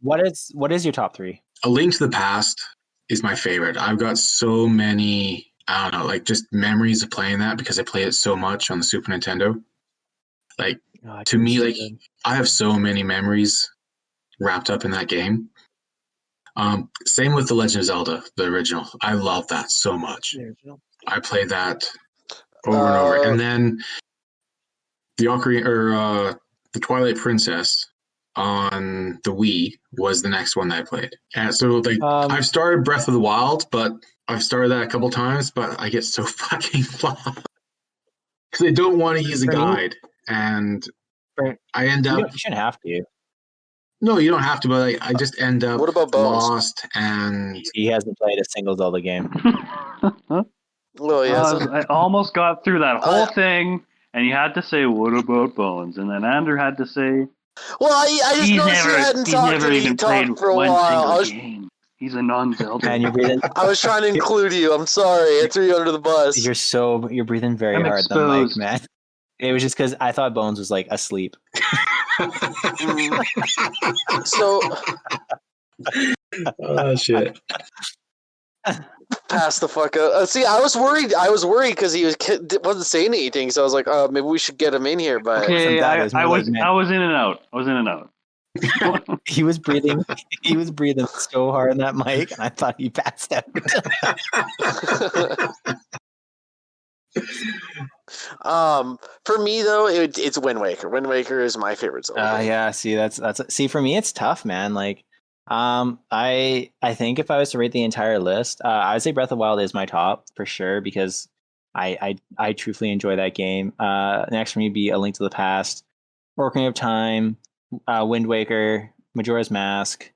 what is your top 3? A Link to the Past is my favorite. I've got so many, I don't know, like just memories of playing that because I played it so much on the Super Nintendo. Like to me, like I have so many memories wrapped up in that game. Same with The Legend of Zelda, the original. I love that so much. I played that over and over. And then the Ocarina, or the Twilight Princess on the Wii was the next one that I played. And so like I've started Breath of the Wild, but I've started that a couple times, but I get so fucking lost because I don't want to use a guide, and I end up. You shouldn't have to. No, you don't have to, but I just end up lost, and he hasn't played a single Zelda game. Well, yes. I almost got through that whole thing, and you had to say, "What about Bones?" And then Andrew had to say, "Well, I just noticed you hadn't talked to me. You talked for a while." Game. He's a non-Zelda. And you're breathing. I was trying to include you. I'm sorry. I threw you under the bus. You're breathing very hard, the mic, man. It was just because I thought Bones was like asleep. So. Oh shit. Pass the fuck out. See, I was worried because he wasn't saying anything. So I was like, maybe we should get him in here. But okay, I was in and out. He was breathing so hard in that mic, and I thought he passed out. For me though, it's Wind Waker. Wind Waker is my favorite Zelda. Yeah. See, for me, it's tough, man. Like, I think if I was to rate the entire list, I would say Breath of the Wild is my top for sure because I truthfully enjoy that game. Next for me would be A Link to the Past, Ocarina of Time, Wind Waker, Majora's Mask,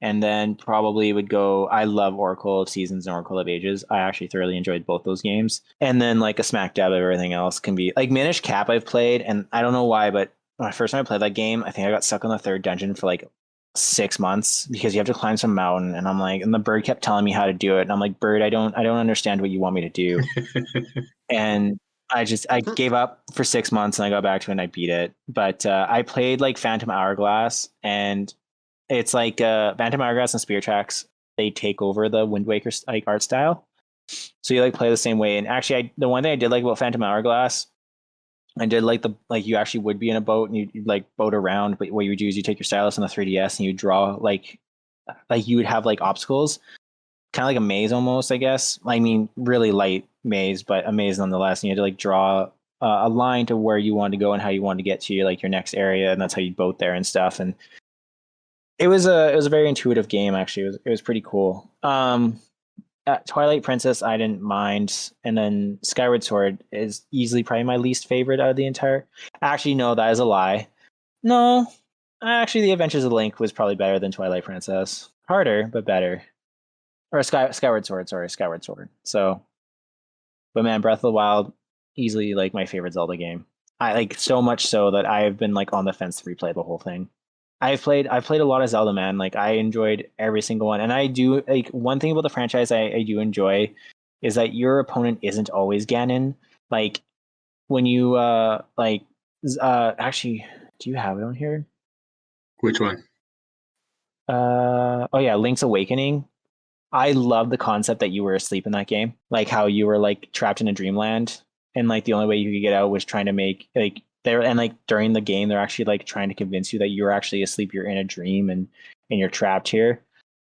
and then probably would go. I love Oracle of Seasons and Oracle of Ages. I actually thoroughly enjoyed both those games. And then like a smack dab of everything else can be like Minish Cap. I've played, and I don't know why, but when I first time I played that game, I think I got stuck on the 3rd dungeon for like 6 months because you have to climb some mountain, and I'm like, and the bird kept telling me how to do it, and I'm like, bird, I don't understand what you want me to do. And I gave up for 6 months, and I got back to it and I beat it. But I played like Phantom Hourglass, and it's like Phantom Hourglass and Spirit Tracks, they take over the Wind Waker like art style, so you like play the same way. And actually, the one thing I did like about Phantom Hourglass, I did like you actually would be in a boat and you'd like boat around, but what you would do is you take your stylus on the 3DS and you draw like like you would have like obstacles, kind of like a maze almost, I guess. I mean, really light maze, but a maze nonetheless. And you had to like draw a line to where you wanted to go and how you wanted to get to like your next area, and that's how you boat there and stuff. And it was a very intuitive game actually. It was pretty cool. Twilight Princess I didn't mind, and then Skyward Sword is easily probably my least favorite out of the entire. Actually, no, that is a lie. No, actually, The Adventures of Link was probably better than Twilight Princess. Harder, but better. Or Skyward Sword. Sorry, Skyward Sword. So, but man, Breath of the Wild, easily like my favorite Zelda game. I like so much so that I've been like on the fence to replay the whole thing. I've played a lot of Zelda, man. Like I enjoyed every single one, and I do like one thing about the franchise I do enjoy is that your opponent isn't always Ganon. Like when you actually, do you have it on here? Which one? Oh yeah, Link's Awakening. I love the concept that you were asleep in that game, like how you were like trapped in a dreamland, and like the only way you could get out was trying to make like there, and like during the game they're actually like trying to convince you that you're actually asleep, you're in a dream, and you're trapped here,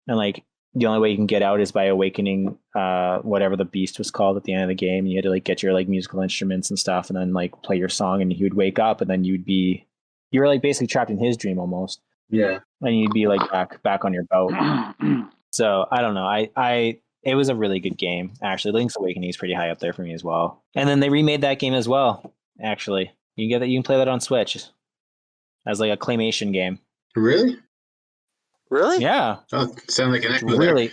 and like the only way you can get out is by awakening whatever the beast was called at the end of the game. You had to like get your like musical instruments and stuff, and then like play your song, and he would wake up, and then you were like basically trapped in his dream almost. Yeah, and you'd be like back on your boat. So I don't know. It was a really good game actually. Link's Awakening is pretty high up there for me as well. And then they remade that game as well. Actually, you can get that. You can play that on Switch as like a claymation game. Really? Yeah. Oh, sound like an echo really.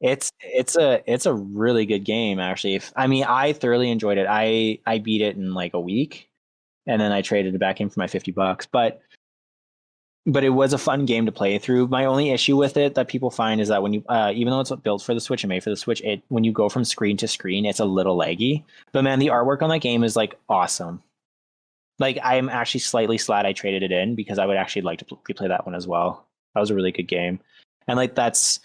It's a really good game actually. I thoroughly enjoyed it. I beat it in like a week, and then I traded it back in for my $50. But it was a fun game to play through. My only issue with it that people find is that when you, even though it's built for the Switch and made for the Switch, when you go from screen to screen, it's a little laggy. But man, the artwork on that game is like awesome. Like I'm actually slightly glad I traded it in because I would actually like to play that one as well. That was a really good game, and like that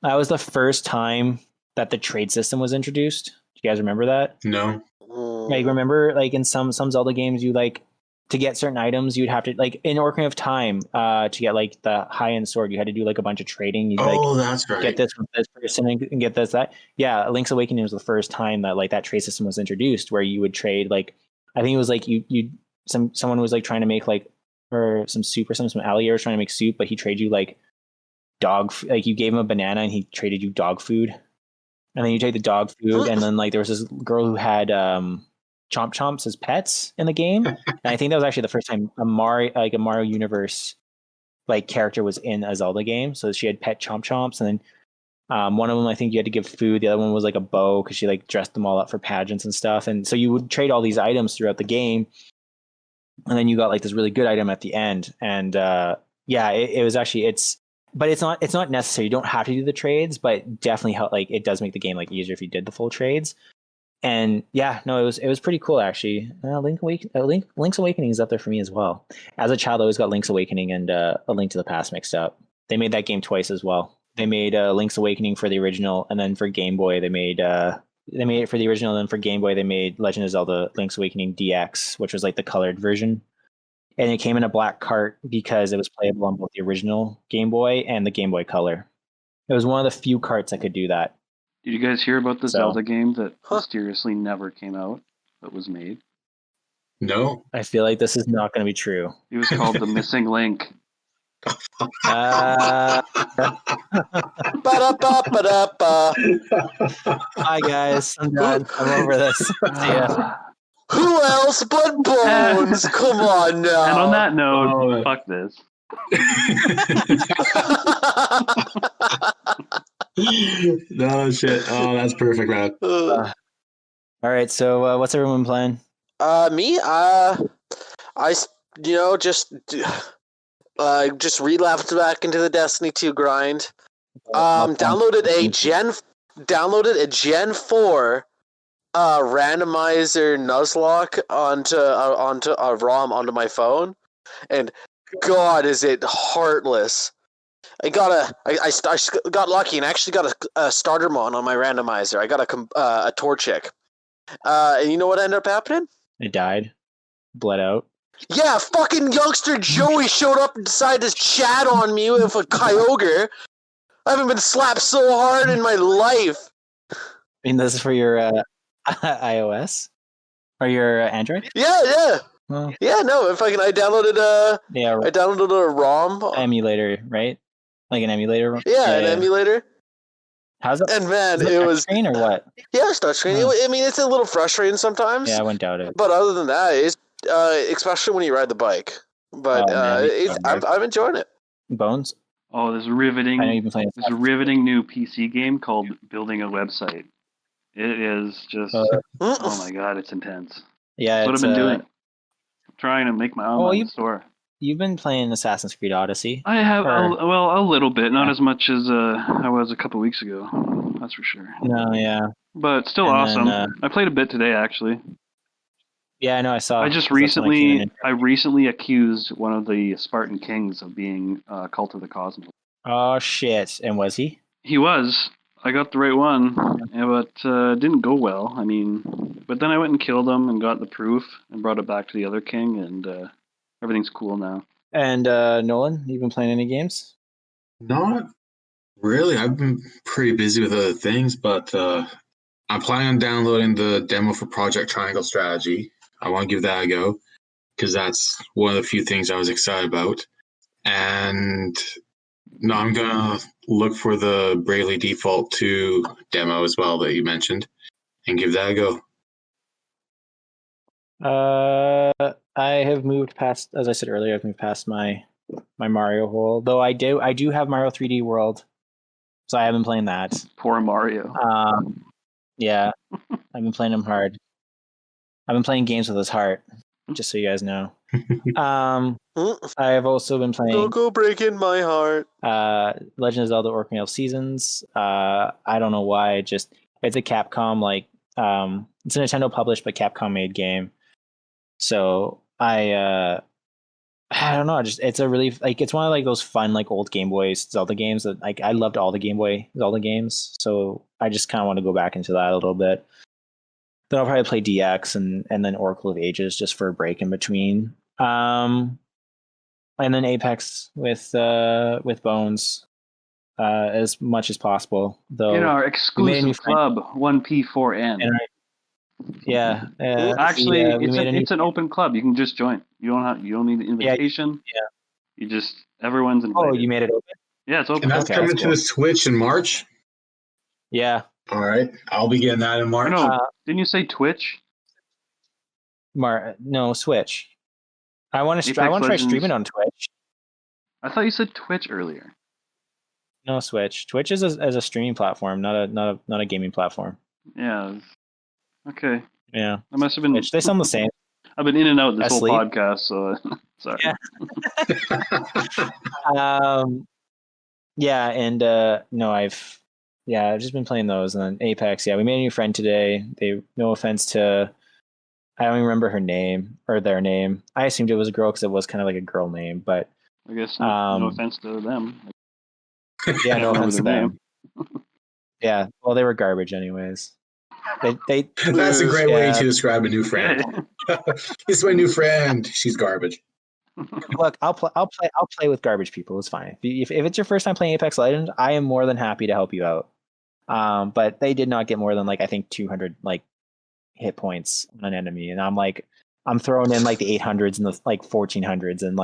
was the first time that the trade system was introduced. Do you guys remember that? No. Like remember, like in some Zelda games, you like. To get certain items, you'd have to like in Ocarina of Time to get like the high-end sword. You had to do like a bunch of trading. You'd, That's right. Get this from this person and get this that. Yeah, Link's Awakening was the first time that like that trade system was introduced, where you would trade like I think it was like someone was like trying to make like or some soup or some alligator was trying to make soup, but he traded you like like you gave him a banana and he traded you dog food, and then you take the dog food, and then like there was this girl who had Chomp Chomps as pets in the game, and I think that was actually the first time a Mario Universe like character was in a Zelda game. So she had pet Chomp Chomps, and then one of them I think you had to give food. The other one was like a bow because she like dressed them all up for pageants and stuff. And so you would trade all these items throughout the game, and then you got like this really good item at the end. And it was actually but it's not necessary. You don't have to do the trades, but definitely help. Like it does make the game like easier if you did the full trades. And yeah, no, it was pretty cool actually. Link's Awakening is up there for me as well. As a child, I always got Link's Awakening and A Link to the Past mixed up. They made that game twice as well. They made Link's Awakening for the original, and then for Game Boy, they made it for the original. And then for Game Boy, they made Legend of Zelda: Link's Awakening DX, which was like the colored version, and it came in a black cart because it was playable on both the original Game Boy and the Game Boy Color. It was one of the few carts that could do that. Did you guys hear about the Zelda game that mysteriously never came out, that was made? No. I feel like this is not going to be true. It was called The Missing Link. Hi, guys. I'm done. I'm over this. See ya. Who else but Bones? Come on now. And on that note, fuck this. No shit. Oh, that's perfect, man. All right. So, what's everyone playing? Me? I just relapsed back into the Destiny 2 grind. Downloaded a Gen 4 randomizer Nuzlocke onto a ROM onto my phone, and God, is it heartless. I got lucky and actually got a starter mon on my randomizer. I got a Torchic. And you know what ended up happening? It died. Bled out. Yeah, fucking youngster Joey showed up and decided to chat on me with a Kyogre. I haven't been slapped so hard in my life. I mean, this is for your iOS or your Android? Yeah. Well, yeah, no. If I downloaded I downloaded a ROM emulator, right? Like an emulator. Yeah, an emulator. How's it? And man, it was touchscreen or what? Yeah, it's touchscreen. Oh. I mean, it's a little frustrating sometimes. Yeah, I wouldn't doubt it. But other than that, it's especially when you ride the bike. But I'm enjoying it. Bones. Oh, there's a riveting. I know you've been playing. There's a riveting new PC game called Building a Website. It is just. Oh my god, it's intense. Yeah, that's what I've been doing. I'm trying to make my online store. You've been playing Assassin's Creed Odyssey. I have, a little bit, not as much as I was a couple weeks ago. That's for sure. No, yeah. But still awesome. Then, I played a bit today, actually. Yeah, I know. I saw. I just recently accused one of the Spartan kings of being Cult of the Cosmos. Oh shit! And was he? He was. I got the right one, but it didn't go well. I mean, but then I went and killed him and got the proof and brought it back to the other king, and everything's cool now. And Nolan, you been playing any games? Not really. I've been pretty busy with other things, but I'm planning on downloading the demo for Project Triangle Strategy. I want to give that a go because that's one of the few things I was excited about. And no, I'm going to look for the Bravely Default 2 demo as well that you mentioned and give that a go. I have moved past, as I said earlier, I've moved past my Mario hole. Though I do have Mario 3D World, so I have been playing that. Poor Mario. Yeah, I've been playing him hard. I've been playing games with his heart, just so you guys know. I have also been playing. Don't go breaking my heart. Legend of Zelda: Ocarina of Seasons. I don't know why. It's a Capcom it's a Nintendo published but Capcom made game. So I don't know. It's a really it's one of those fun old Game Boy Zelda games that I loved all the Game Boy Zelda games. So I just kind of want to go back into that a little bit. Then I'll probably play DX and then Oracle of Ages just for a break in between. And then Apex with Bones as much as possible. Though in our exclusive club, 1P4N. Yeah. Actually, it's an open club. You can just join. You don't need an invitation. Yeah. You just everyone's invited. Oh, you made it open? Yeah, it's open. And that's coming to the Switch in March? Yeah. All right. I'll be getting that in March. No, didn't you say Twitch? No, Switch. I want to try streaming on Twitch. I thought you said Twitch earlier. No, Switch. Twitch is as a streaming platform, not a gaming platform. Yeah. Okay. Yeah. I must have been. Twitch, they sound the same. I've been in and out this whole podcast, so sorry. Yeah. Yeah, and no, I've just been playing those, and then Apex. Yeah, we made a new friend today. No offense to, I don't even remember her name or their name. I assumed it was a girl because it was kind of like a girl name, but I guess no offense to them. Yeah, no offense to them. Yeah, well, they were garbage anyways. They That's a great way to describe a new friend. It's my new friend. She's garbage. Look, I'll play with garbage people. It's fine. If it's your first time playing Apex Legends, I am more than happy to help you out. But they did not get more than I think 200 hit points on an enemy, and I'm throwing in the 800s and the 1400s and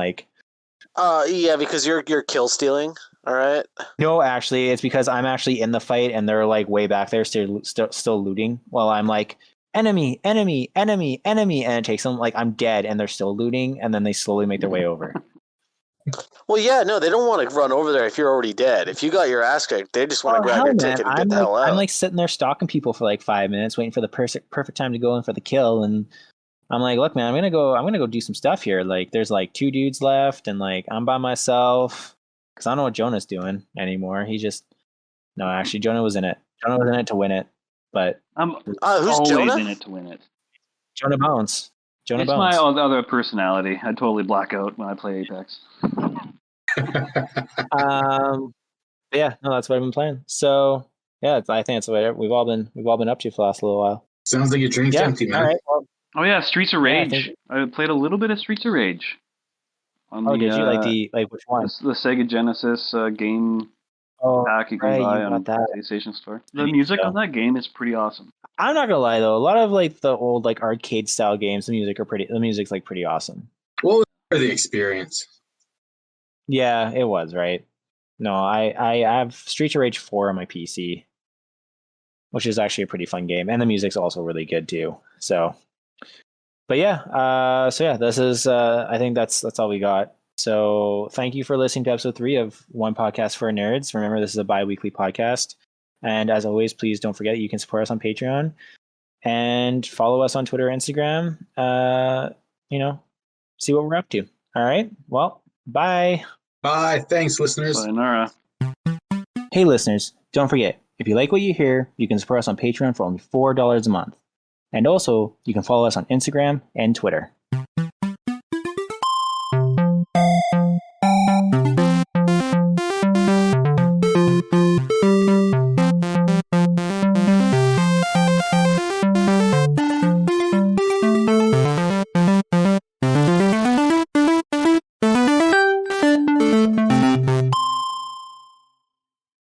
yeah, because you're kill stealing. All right. No, actually, it's because I'm actually in the fight and they're way back there still looting while I'm enemy, enemy, enemy, enemy, and it takes them I'm dead and they're still looting, and then they slowly make their way over. Well, yeah, no, they don't want to run over there if you're already dead. If you got your ass kicked, they just want to grab your ticket and get the hell out. I'm sitting there stalking people for 5 minutes, waiting for the perfect time to go in for the kill, and I'm look, man, I'm gonna go do some stuff here. There's 2 dudes left, and I'm by myself. Because I don't know what Jonah's doing anymore. No, actually, Jonah was in it. Jonah was in it to win it, but I'm who's always Jonah? in it to win it. Jonah Bones. It's my other personality. I totally black out when I play Apex. Yeah, no, that's what I've been playing. So yeah, I think it's what we've all been up to for the last little while. Sounds like your drink's empty, man. All right. Well, Oh yeah, Streets of Rage. I played a little bit of Streets of Rage. Did you like which one? The Sega Genesis game pack you can buy on the PlayStation Store. The music on that game is pretty awesome. I'm not gonna lie though, a lot of like the old like arcade style games, the music's like pretty awesome. What was the experience? Yeah, it was, right? No, I have Streets of Rage 4 on my PC, which is actually a pretty fun game, and the music's also really good too. So, but yeah, this is I think that's all we got. So thank you for listening to episode 3 of One Podcast for Nerds. Remember, this is a bi-weekly podcast, and as always, please don't forget you can support us on Patreon and follow us on Twitter, Instagram. See what we're up to. All right. Well, bye. Bye. Thanks, listeners. Sayonara. Hey, listeners, don't forget, if you like what you hear, you can support us on Patreon for only $4 a month. And also, you can follow us on Instagram and Twitter.